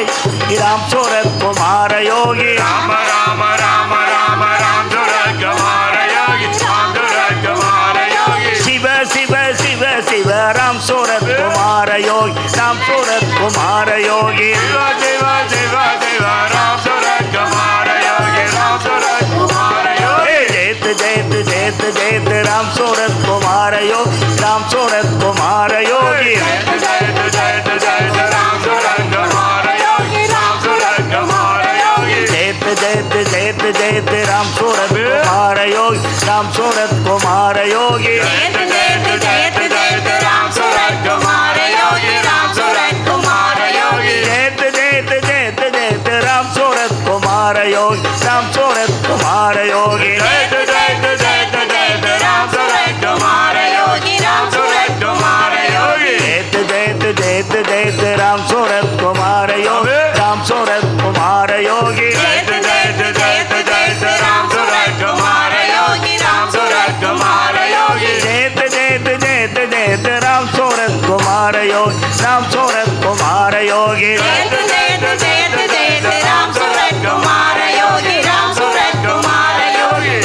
ராம் சூரத் குமார யோகி. ராம ராம ராம ராம ராம் சூரத் குமார யோகி, ராம் சூரத் குமார யோகி. சிவ சிவ சிவ சிவ ராம் சூரத் குமார யோகி, ராம் சூரத் குமார யோகி. சிவ சிவ சிவ சிவ ராம் சூரத் குமார யோகி, ராம் சூரத் குமார யோகி. ஜெயத்து ஜெயத்து ஜெயத்து ஜெயத்து ராம் சூரத் குமார யோகி, ராம் சூரத் குமார யோகி. ஜெயத்து ஜெயத்து ஜெயத்து ஜெயத்து ராம் சூரத் குமார யோகி, ராம் சூரத் குமார யோகி. ஜெயத்து ஜெயத்து ஜெயத்து ஜெயத்து ராம் சூரத் குமார யோகி, ராம் சூரத் குமார யோகி. ஜெயத்து ஜெயத்து ஜெயத்து ஜெயத்து ராம் சூரத் குமார யோகி, ராம் சூரத் குமார யோகி. ஜெயத்து ஜெயத்து ஜெயத்து ஜெயத்து ராம் சூரத் குமார யோகி, ராம் சூரத் குமார யோகி. ஜெயத்து ஜெயத்து ஜெயத்து ஜெயத்து ராம் சூரத் குமார யோகி, ராம் சூரத் குமார யோகி. ஜெயத்து ஜெயத்து ஜெயத்து ஜெயத்து ராம் சூரத் குமார யோகி, ராம் சூரத் குமார யோகி. ஜெயத்து ஜெயத்து ஜெயத்து ஜெயத்து ராம் சூரத் குமார யோகி, ராம் சூரத் குமார யோகி. ஜெயத்து ஜெயத்து ஜெயத்து ஜெயத்து ராம் சூரத் குமார யோகி, ராம் சூரத் குமார யோகி. ஜெயத்து ஜெயத்து ஜெயத்து ஜெயத்து ராம் சூரத் குமார யோகி, ராம் சூரத் குமார யோகி.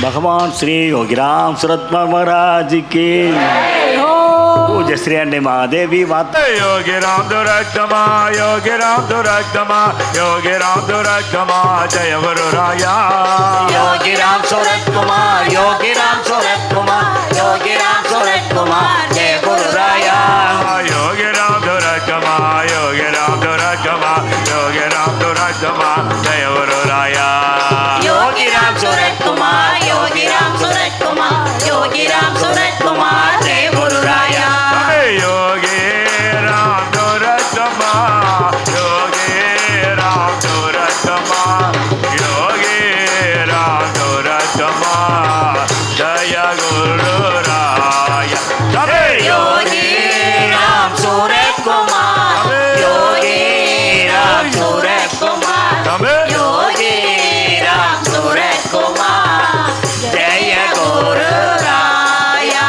भगवान श्री योगीराम सूरत महाराज की पूज्य श्री अन्य महादेवी माता. योगी राम दुरक्तमा, योगी राम दुरक्तमा, योगी राम दुरक्तमा, जय गुरु राया. योगी राम सूरत कुमार, योगी राम सूरत कुमार, योगी राम सूरत कुमार, जय गुरु राया. योगी राम दुरक्तमा, योगी राम दुरक्तमा, योगी राम दुरक्तमा, जय गुरु राया. योगी राम सूरत कुमार, योगी राम सूरत कुमार, योगी राम सूरत कुमार, जय गुरु राया. योगी राम दुरक्तमा, योगी राम दुरक्तमा, योगी राम दुरक्तमा, जय गुरु राया. योगी राम सूरत कुमार, योगी राम सूरत कुमार, योगी राम सूरत कुमार, जय गुरु राया.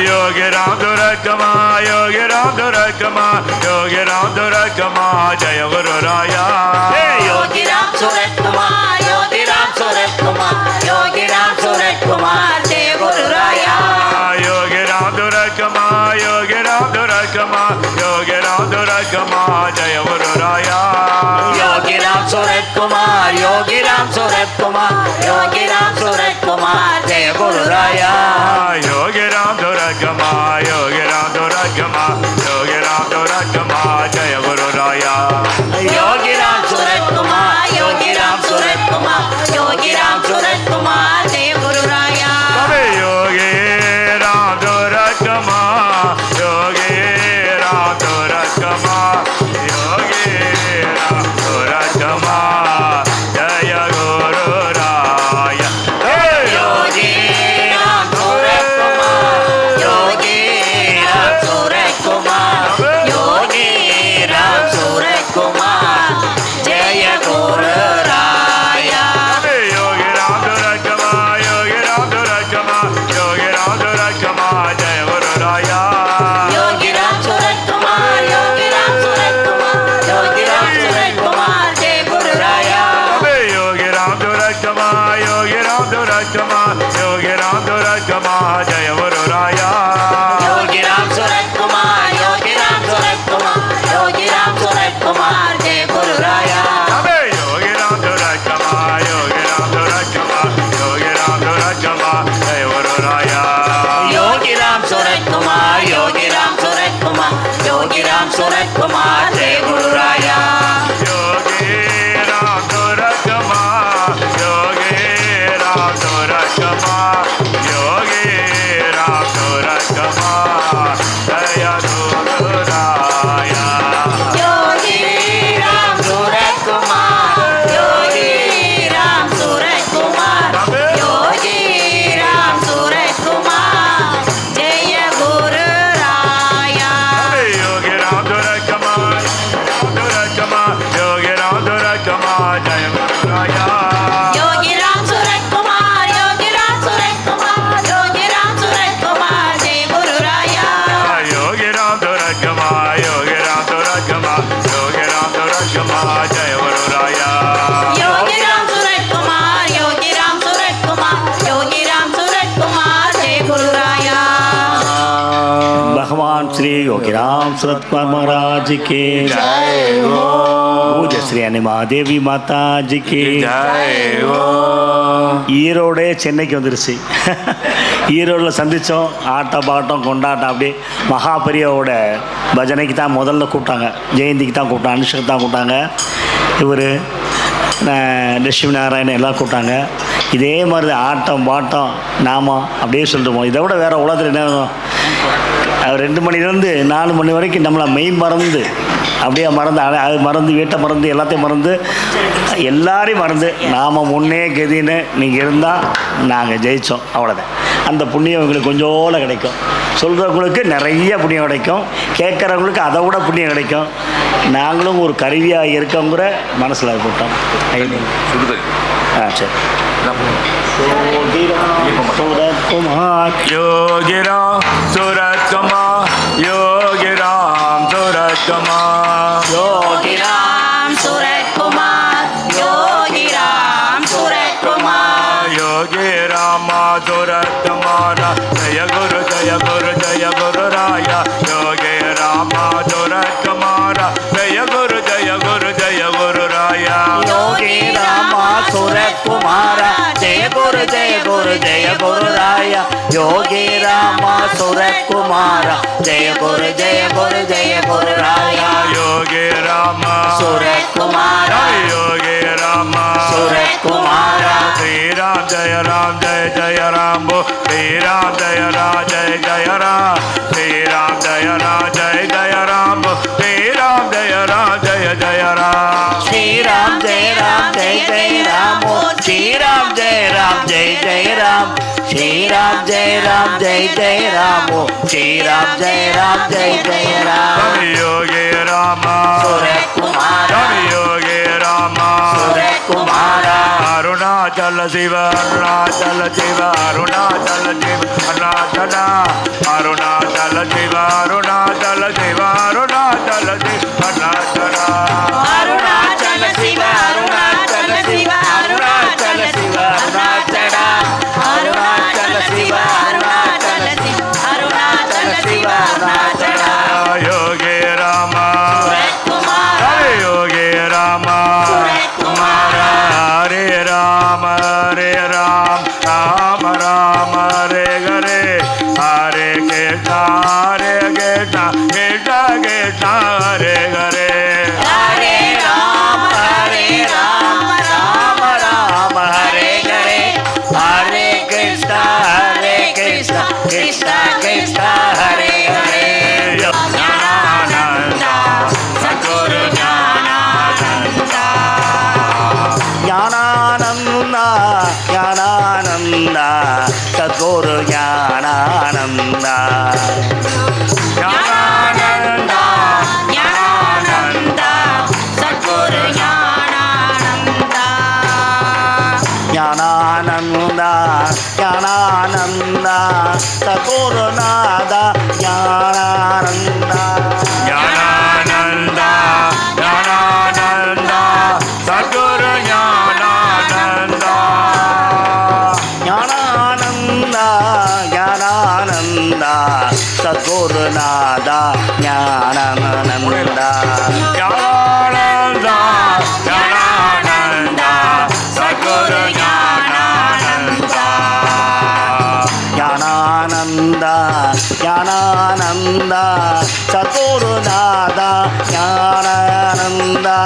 योगी राम दुरक्तमा, योगी राम दुरक्तमा, योगी राम दुरक्तमा, जय गुरु राया. योगी राम सूरत कुमार, योगी राम सूरत कुमार, योगी राम सूरत कुमार, जय गुरु राया. योगी राम दुरक्तमा, योगी राम दुरक्तमा, योगी राम दुरक्तमा, जय गुरु राया. योगी कुमार योगी राम सूरज कुमार जय गुरु राया योगी राम सूरज कुमार योगी राम सूरज कुमार योगी राम सूरज कुमार जय गुरु राया योगी राम सूरज कुमार योगी राम सूरज कुमार योगी राम सूरज कुमार जय गुरु राया योगी राम सूरज कुमार योगी राम सूरज कुमार योगी राम सूरज कुमार जय गुरु राया योगी राम सूरज कुमार योगी राम सूरज कुमार योगी राम सूरज कुमार जय गुरु राया योगी राम सूरज कुमार योगी राम सूरज कुमार योगी राम सूरज कुमार जय गुरु राया योगी राम सूरज कुमार योगी राम सूरज कुमार योगी राम सूरज कुमार जय गुरु राया योगी राम सूरज कुमार योगी राम सूरज कुमार योगी राम सूरज कुमार जय गुरु राया योगी राम सूरज कुमार योगी राम सूरज कुमार योगी राम सूरज कुमार जय गुरु राया योगी राम सूरज कुमार योगी राम सूरज कुमार योगी राम सूरज कुमार जय गुरु राया योगी राम सूरज कुमार योगी राम सूरज कुमार योगी राम सूरज कुमार जय गुरु राया योगी राम सूरज कुमार योगी राम सूरज कुमार योगी राम सूरज कुमार जय गुरु राया योगी राम सूरज कुमार योगी राम सूरज कुमार योगी राम सूरज कुमार जय गुरु राया योगी राम सूरज कुमार योगी राम सूरज कुमार जय गुरु राया योगी राम सूरज कुमार योगी राम सूरज कुमार योगी राम सूरज कुमार जय गुरु राया योगी राम सूरज कुमार योगी राम सूरज कुमार योगी राम सूरज कुमार जय गुरु राया योगी राम सूरज कुमार योगी राम सूरज कुमार योगी राम सूरज कुमार जय गुरु राया भगवान श्री योगी राम सूरज कुमार महाराज के जय हो पूज्य श्री महादेवी माता जी की जय हो ஈரோடே சென்னைக்கு வந்துருச்சு ஈரோடில் சந்தித்தோம் ஆட்டம் பாட்டம் கொண்டாட்டம் அப்படியே மகாபெரியாவோட பஜனைக்கு தான் முதல்ல கூப்பிட்டாங்க ஜெயந்திக்கு தான் கூப்பிட்டாங்க அனுஷுக்கு தான் கூப்பிட்டாங்க இவர் லட்சுமி நாராயணன் எல்லாம் கூப்பிட்டாங்க இதே மாதிரி ஆட்டம் பாட்டம் நாமம் அப்படியே சொல்லிட்டுருவோம் இதை விட வேறு உலகத்தில் என்ன வேணும்? 2 மணிலேருந்து 4 மணி வரைக்கும் நம்மளை மெய் மறந்து அப்படியே மறந்து அது மறந்து வீட்டை மறந்து எல்லாத்தையும் மறந்து எல்லாரையும் மறந்து நாம் முன்னே கதின்னு நீங்கள் இருந்தால் நாங்கள் ஜெயித்தோம் அவ்வளோதான். அந்த புண்ணியம் எங்களுக்கு கொஞ்சோட கிடைக்கும். சொல்கிறவங்களுக்கு நிறைய புண்ணியம் கிடைக்கும், கேட்குறவங்களுக்கு அதை விட புண்ணியம் கிடைக்கும். நாங்களும் ஒரு கருவியாக இருக்கோங்கிற மனசில் போட்டோம். சரி. योगी राम सूरज कुमार योगी राम सूरज कुमार योगी राम सूरज कुमार योगी राम सूरज कुमार योगी राम सूरज कुमार जय गुरु राया योगी राम सूरज कुमार जय गुरु राया योगी राम सूरज कुमार जय गुरु जय गुरु राया योगी राम सूरज कुमार जय गुरु राया योगी राम सूरज कुमार योगी राम सूरज कुमार श्री राम जय राम बो श्री राम जय राम श्री राम जय राम बो श्री राम जय राम श्री राम जय राम श्री राम जय राम श्री राम जय राम श्री राम जय राम योगी राम सूरज कुमार योगी राम सूरज कुमार अरुणाचल शिव अरुणाचल शिव अरुणाचल शिव अरुणाचल अरुणाचल शिव अरुणाचल शिव अरुणाचल शिव अरुणाचल अरुणाचल शिव अरुणाचल शिव अरुणाचल शिव अरुणाचल अरुणाचल शिव अरुणाचल शिव अरुणाचल शिव अरुणाचल योगी राम सूरज कुमार योगी राम सूरज कुमार हरे Ram Krishna Hare Krishna Krishna Krishna Hare Hare Hare Rama Rama Rama Hare Hare Hare Krishna Krishna Krishna Hare Hare Jnanananda Sadguru Jnanananda Gnanananda Gnanananda Sadhguru Gnanananda Gnanananda Gnanananda Sadhguru Gnanananda Gnanananda Gnanananda சத்குருநாதா Gnanananda Jnanananda Jnanananda Sadguru Jnanananda Gnanananda Gnanananda சத்குருநாதா Gnanananda Jnanananda Jnanananda Sadguru Jnanananda Gnanananda Gnanananda சத்குருநாதா Gnanananda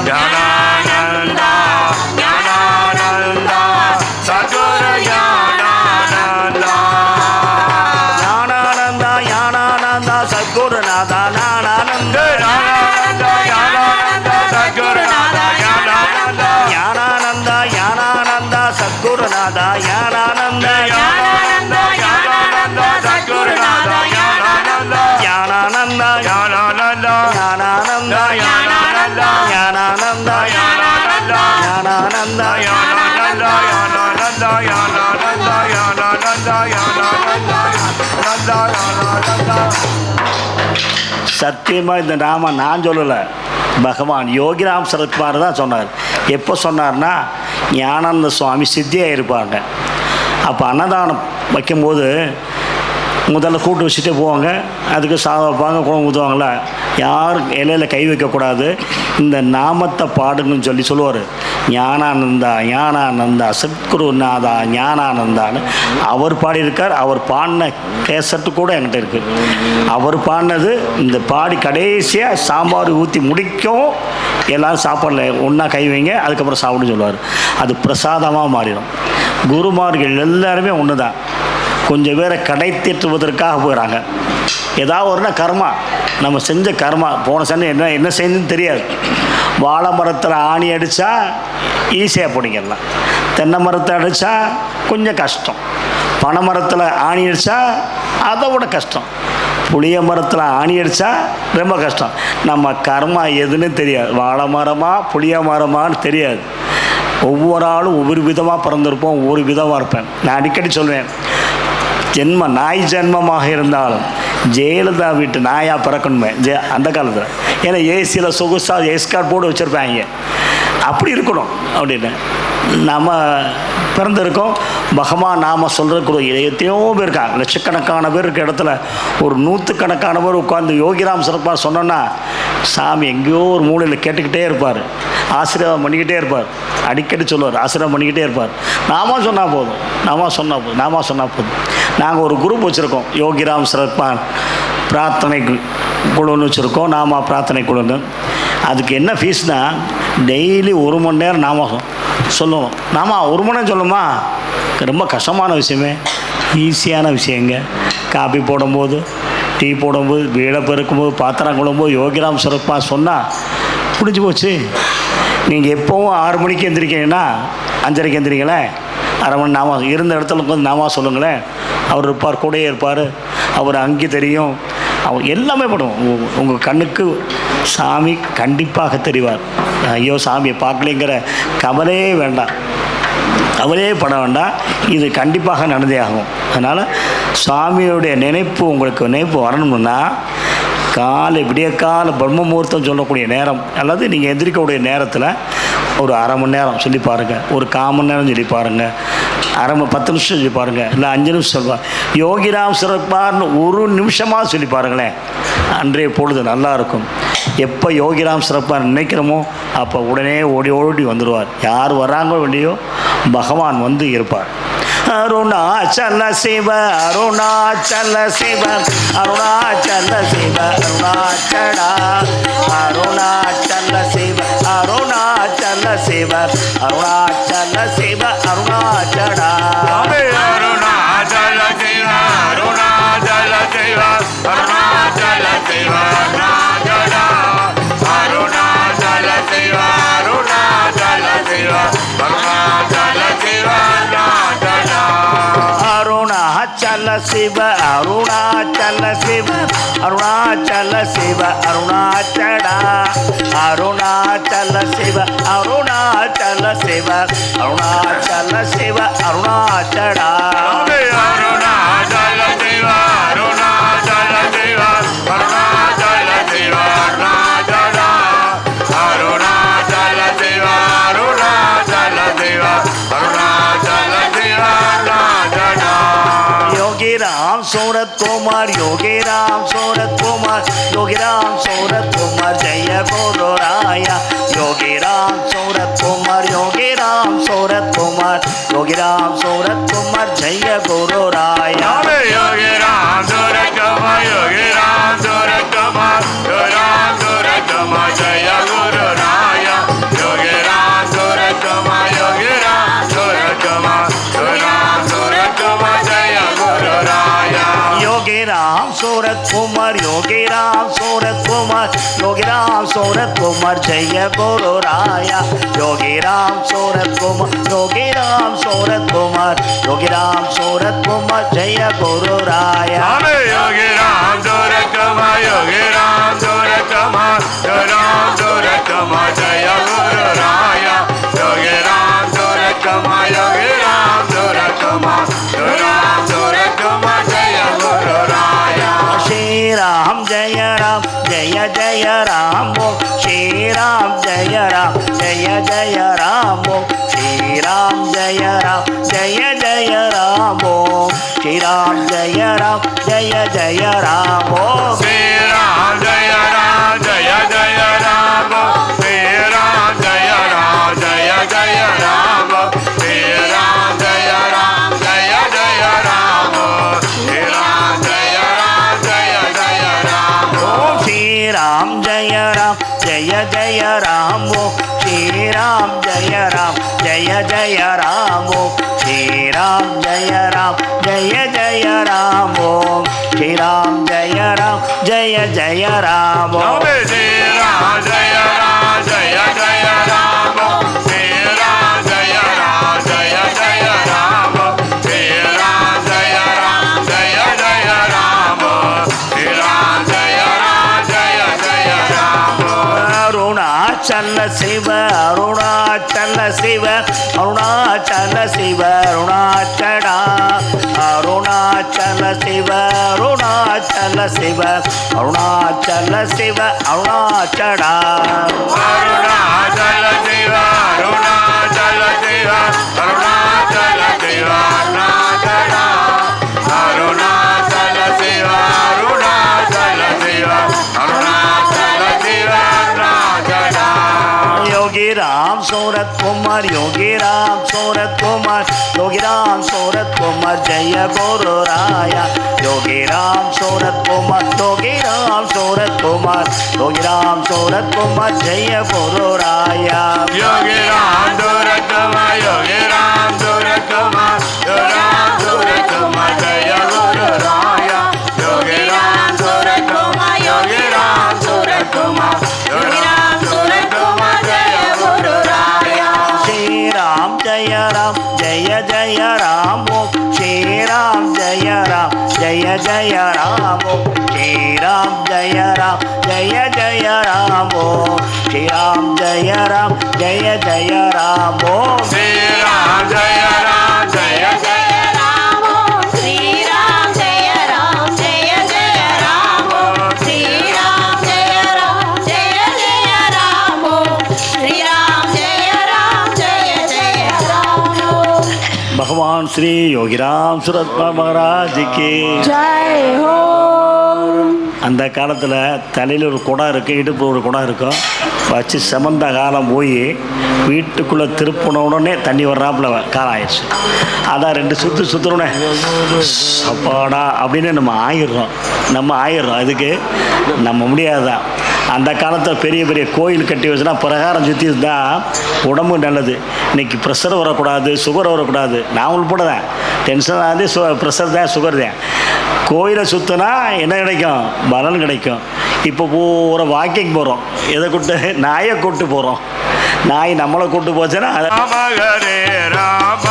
Jnanananda Jnanananda Sadguru Jnanananda Gnanananda Gnanananda சத்குருநாதா Gnanananda Jnanananda Jnanananda Sadgurunada Jnanananda Gnanananda Gnanananda சத்குருநாதா Gnanananda Jnanananda Jnanananda Sadgurunada Jnanananda Gnanananda Jnanananda Gnanananda Jnanananda Gnanananda Jnanananda Gnanananda Jnanananda Jnanananda Jnanananda Jnanananda Jnanananda சத்தியமா இந்த நாம நான் சொல்லலை, பகவான் யோகிராம் சரத்குமார் தான் சொன்னார். எப்போ சொன்னார்னா ஞானானந்த சுவாமி சித்தியாக இருப்பாங்க. அப்போ அன்னதானம் வைக்கும்போது முதல்ல கூட்டு வச்சுட்டு போவாங்க, அதுக்கு சாதம் வைப்பாங்க, குழம்பு ஊற்றுவாங்கள, யாரும் இலையில கை வைக்கக்கூடாது, இந்த நாமத்தை பாடுங்கன்னு சொல்லி சொல்லுவார். ஞானானந்தா ஞானானந்தா சத்குருநாதா ஞானானந்தான்னு அவர் பாடியிருக்கார். அவர் பாடின கேசட்டு கூட என்கிட்ட இருக்குது. அவர் பாடினது இந்த பாடி கடைசியாக சாம்பார் ஊற்றி முடிக்கவும் எல்லோரும் சாப்பாடில் ஒன்றா கை வைங்க, அதுக்கப்புறம் சாப்பிடுன்னு சொல்லுவார். அது பிரசாதமாக மாறிடும். குருமார்கள் எல்லாருமே ஒன்று தான். கொஞ்சம் பேரை கடை தேற்றுவதற்காக போயிடறாங்க. ஏதாவது ஒருனா கர்மா, நம்ம செஞ்ச கர்மா, போன சண்டை என்ன செய்யணும்னு தெரியாது. வாழை மரத்தில் ஆணி அடித்தா ஈஸியாக பிடிக்கலாம், தென்னை மரத்தை அடித்தா கொஞ்சம் கஷ்டம், பனை மரத்தில் ஆணி அடித்தா அதை விட கஷ்டம், புளிய மரத்தில் ஆணி அடித்தா ரொம்ப கஷ்டம். நம்ம கர்மா எதுன்னு தெரியாது. வாழை மரமா புளிய மரமான்னு தெரியாது. ஒவ்வொரு ஆளும் ஒவ்வொரு விதமாக பிறந்திருப்போம், ஒவ்வொரு விதமாக இருப்பேன். நான் அடிக்கடி சொல்வேன், நாய் ஜென்மமாக இருந்தாலும் ஜெயலலிதா வீட்டு நாயாக பிறக்கணுமே அந்த காலத்தில். ஏன்னா ஏசியில் சொகுசாக எஸ்கார்ட் போட்டு வச்சுருப்பாங்க, அப்படி இருக்கணும் அப்படின்னு. நம்ம பிறந்திருக்கோம். பகவான் நாம சொல்கிறதுக்கு எத்தனையோ பேர் இருக்காங்க, லட்சக்கணக்கான பேர் இருக்க இடத்துல ஒரு 100கணக்கான பேர் உட்காந்து யோகிராம் சிறப்பாக சொன்னோன்னா சாமி எங்கேயோ ஒரு மூலையில் கேட்டுக்கிட்டே இருப்பார், ஆசீர்வாதம் பண்ணிக்கிட்டே இருப்பார். அடிக்கடி சொல்லுவார், ஆசீர்வாதம் பண்ணிக்கிட்டே இருப்பார். நாம சொன்னால் போதும், நாம சொன்னால் போதும். நாங்கள் ஒரு குரூப் வச்சுருக்கோம், யோகிராம் சிறப்பான் பிரார்த்தனை குழுன்னு வச்சுருக்கோம், நாம பிரார்த்தனை குழுன்னு. அதுக்கு என்ன ஃபீஸ்னால் டெய்லி 1 மணி நேரம் நாம சொல்லணும். நாம 1 மணி நேரம் சொல்லுமா, ரொம்ப கஷ்டமான விஷயமே, ஈஸியான விஷயங்க. காபி போடும்போது, டீ போடும்போது, வீடை பெருக்கும்போது, பாத்திரம் கொள்ளும்போது யோகிராம் சிறப்பாக சொன்னால் முடிஞ்சு போச்சு. நீங்கள் எப்போவும் 6 மணிக்கு எந்திரிக்கிறீங்கன்னா 5:30க்கு எந்திரிங்களேன், அரை மணி நாம இருந்த இடத்துல உட்காந்து நாம சொல்லுங்களேன். அவர் இருப்பார், கூடயே இருப்பார், அவர் அங்கே தெரியும், அவர் எல்லாமே பண்ணுவோம். உங்கள் கண்ணுக்கு சாமி கண்டிப்பாக தெரிவார். ஐயோ சாமியை பார்க்கலைங்கிற கவலையே வேண்டாம், கவலையே பட வேண்டாம், இது கண்டிப்பாக நடந்தே ஆகும். அதனால் சாமியுடைய நினைப்பு உங்களுக்கு நினைப்பு வரணும்னா விடிய கால பிரம்ம முகூர்த்தம் சொல்லக்கூடிய நேரம் அல்லது நீங்கள் எந்திரிக்கக்கூடிய நேரத்தில் ஒரு அரை மணி நேரம் சொல்லி பாருங்கள், ஒரு 1/4 மணி நேரம் சொல்லி பாருங்கள், 10 நிமிஷம் சொல்லி பாருங்கள், இல்லை 5 நிமிஷம் சொல்லுவார். யோகிராம் சிறப்பார்னு 1 நிமிஷமாக சொல்லி பாருங்களேன், அன்றைய பொழுது நல்லா இருக்கும். எப்போ யோகிராம் சிறப்பாக நினைக்கிறோமோ அப்போ உடனே ஓடி வந்துடுவார். யார் வர்றாங்களோ இல்லையோ பகவான் வந்து இருப்பார். அருணாச்சல சிவ அருணாச்சல சிவ அருணாச்சல சிவ அருணாச்சடா அருணாச்சல சிவ அருணாச்சல சிவ அருணாச்சல சிவ அருணாச்சடா அருணாச்சல சிவ அருணாச்சல சிவ அருணாச்சல சிவ அருணாச்சலா அருணாச்சல சிவ அருணாச்சல சிவ அருணாச்சல சிவ அருணாச்சலா அருணாச்சல சிவ அருணாச்சல சிவ அருணாச்சல சிவ அருணாச்சடா அருணாச்சல சிவ அருணாச்சல சிவ அருணாச்சல சிவ அருணாச்சடா அருணாச்சல சிவ அருணாச்சல சிவ அருணாச்சல சிவ அருணாச்சலா அருணாச்சல சிவ அருணாச்சல சிவ அருணாச்சல சிவ அருணாச்சலா योगी राम सूरत कुमार योगी राम सूरत कुमार योगी राम सूरत कुमार जय गुरु राया योगी राम सूरत कुमार योगी राम सूरत कुमार योगी राम सूरत कुमार जय गुरु राया योगी राम सूरत कुमार योगी राम सूरत कुमार योगी राम सूरत कुमार जय गुरु राया योगी राम सूरत कुमार योगी राम सूरत कुमार योगी राम सूरत कुमार जय गुरु राया योगी राम सूरत कुमार योगी राम सूरत कुमार योगी राम सूरत कुमार जय गुरु राया योगी राम सूरत कुमार योगी राम सूरत कुमार योगी राम सूरत कुमार जय गुरु राया योगी राम सूरत कुमार योगी राम सूरत कुमार योगी राम सूरत कुमार जय गुरु राया योगी राम सूरत कुमार योगी राम सूरत कुमार योगी राम सूरत कुमार जय गुरु राया श्री राम जय जय राम श्री राम जय जय राम श्री राम जय जय राम श्री राम जय जय राम श्री राम जय राम जय जय राम श्री राम जय जय राम श्री राम जय राम जय जय राम श्री राम जय जय राम श्री राम जय जय राम श्री राम जय जय राम श्री राम जय जय राम श्री राम जय जय राम श्री राम जय जय राम श्री राम जय जय राम श्री राम जय जय राम श्री राम जय जय राम अरुणाचल शिव अरुणाचल शिव अरुणाचल शिव अरुणाचला अरुणाचल शिव अरुणाचल शिव अरुणाचल शिव अरुणाचला अरुणाचल शिव अरुणाचल शिव अरुणाचल शिव अरुणाचला अरुणाचल शिव अरुणाचल शिव अरुणाचल शिव अरुणाचला योगी राम सूरत कुमार योगी राम सूरत कुमार योगी राम सूरत कुमार जय गुरु राया योगी राम सूरत कुमार योगी राम सूरत कुमार योगी राम सूरत कुमार जय गुरु राया योगी राम सूरत कुमार योगी राम सूरत कुमार योगी राम सूरत कुमार जय गुरु राया योगी राम सूरत कुमार योगी राम सूरत कुमार योगी राम सूरत कुमार जय गुरु राया श्री राम जय जय राम श्री राम जय जय राम श्री राम जय जय राम श्री राम जय जय राम श्री राम जय जय राम श्री राम जय जय राम श्री राम जय राम श्री राम जय जय राम भगवान श्री योगी राम सूरत महाराज की जय हो। அந்த காலத்தில் தலையில் ஒரு குடம் இருக்கும், இடுப்பு ஒரு குடம் இருக்கும், வச்சு செமந்த காலம் போய் வீட்டுக்குள்ளே திருப்பின உடனே தண்ணி வர்றாப்புல காலம் ஆயிடுச்சு. அதான் 2 சுற்று சுற்றுறோன்னே அப்பாடா அப்படின்னு நம்ம ஆயிடுறோம். அதுக்கு நம்ம முடியாதுதான். அந்த காலத்தில் பெரிய பெரிய கோயில் கட்டி வச்சுன்னா பிரகாரம் சுற்றி இருந்தால் உடம்பு நல்லது. இன்றைக்கி ப்ரெஷர் வரக்கூடாது, சுகர் வரக்கூடாது. நான் உள்பட தான் டென்ஷன் ஆகுது, ப்ரெஷர் தான், சுகர் தான். கோயிலை சுற்றினா என்ன கிடைக்கும்? பலன் கிடைக்கும். இப்போ பூரா வாக்கிங் போகிறோம், எதை கூட்டு? நாயை கூட்டு போகிறோம். நாய் நம்மளை கூட்டு போச்சுன்னா ராம ஹரே ராம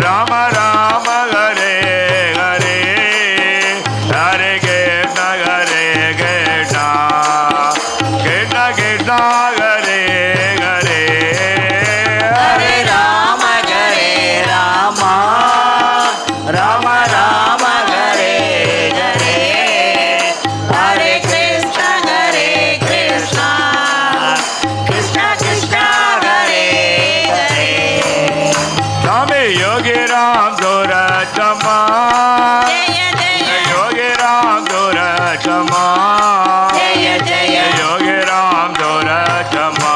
ராம ராம ஹரே ஹரே ஹரே கிருஷ்ண ஹரே கிருஷ்ணா கிருஷ்ண கிருஷ்ணா ஹரே ஹரே ஹரே ராம ஹரே ராம ராம ராம ஹரே ஹரே ஹரே கிருஷ்ண கிருஷ்ணா கிருஷ்ண கிருஷ்ணா ஹரே ஹரே. स्वामी योगी राम दुरतमा ஜெய ஜெய योगी राम दुरतमा ஜெய ஜெய योगी राम दुरतमा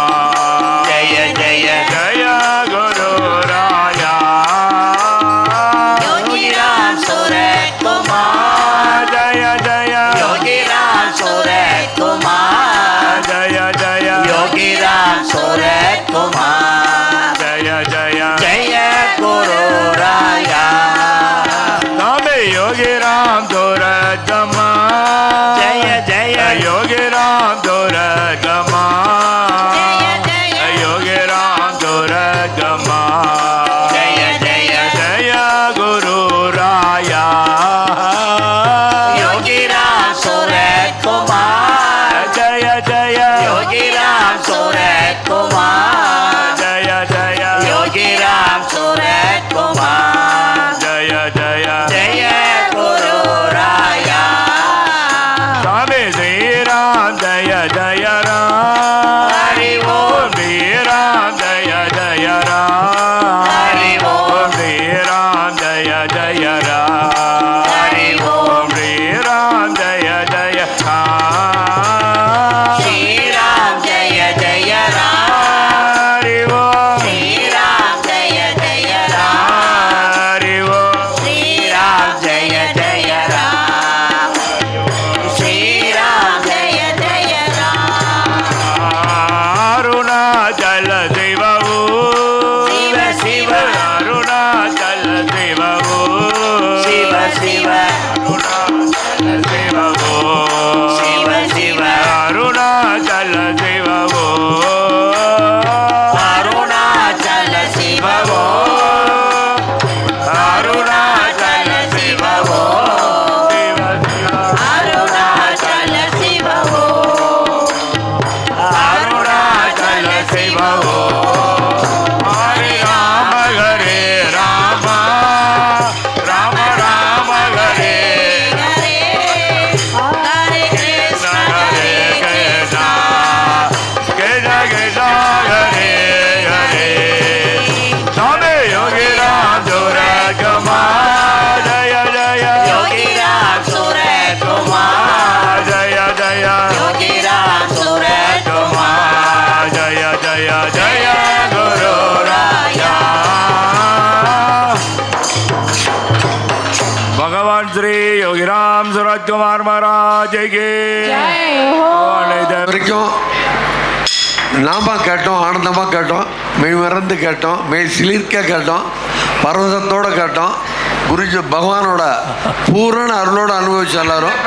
ஜெய ஜெய जय गुरु राया யோகி ராம் சூரத் குமார் जय जय யோகி ராம் சூரத் குமார் जय जय யோகி ராம் சூரத் குமார் जय जय ஜெய குரு ராயா स्वामी योगी राम दुरतमा ஜெய ஜெய योगी राम दुरतमा ஜெய ஜெய योगी राम दुरतमा ஜெய ஜெய जय गुरु राया யோகி ராம் சூரத் குமார் जय जय யோகி ராம் சூரத் குமார் जय जय யோகி ராம் சூரத் குமார் जय जय ஜெய குரு ராயா स्वामी श्री राम जय जय राम ஹரி ஓம் ओम श्री राम जय जय राम ஹரி ஓம் ओम श्री राम जय जय राम ஹரி ஓம் ओम श्री राम जय जय ஸ்ரீராம் ஜெய ஜெய ராம் हरि ओम ஸ்ரீராம் ஜெய ஜெய ராம் हरि ओम ஸ்ரீராம் ஜெய ஜெய ராம் ஸ்ரீராம் ஜெய ஜெய ராம் अरुणाचल शिवऊ சிவ சிவ अरुणाचल शिवऊ சிவ சிவ अरुणाचल शिवऊ சிவ சிவ अरुणाचल शिवऊ அருணாச்சல சிவவோ अरुणाचल சிவவோ शिव அருணாச்சல சிவவோ अरुणाचल शिवऊ हरे राम राम राम हरे ஹரே ஹரே கிருஷ்ண हरे கிருஷ்ண कृष्ण कृष्ण हरे हरे स्वामी योगी राम दुरगमा जय जय யோகி ராம் சூரத் குமார் जय जय யோகி ராம் சூரத் குமார் जय जय जय गुरु राया भगवान श्री योगी राम सूरत कुमार महाराज की வரைக்கும் நாம கேட்டோம், ஆனந்தமாக கேட்டோம், மெய் மறந்து கேட்டோம், மெய் சிலிர்க்க கேட்டோம், பரவசத்தோடு கேட்டோம். குருஜி பகவானோட பூரண அருளோடு அனுபவிச்சு எல்லாரும்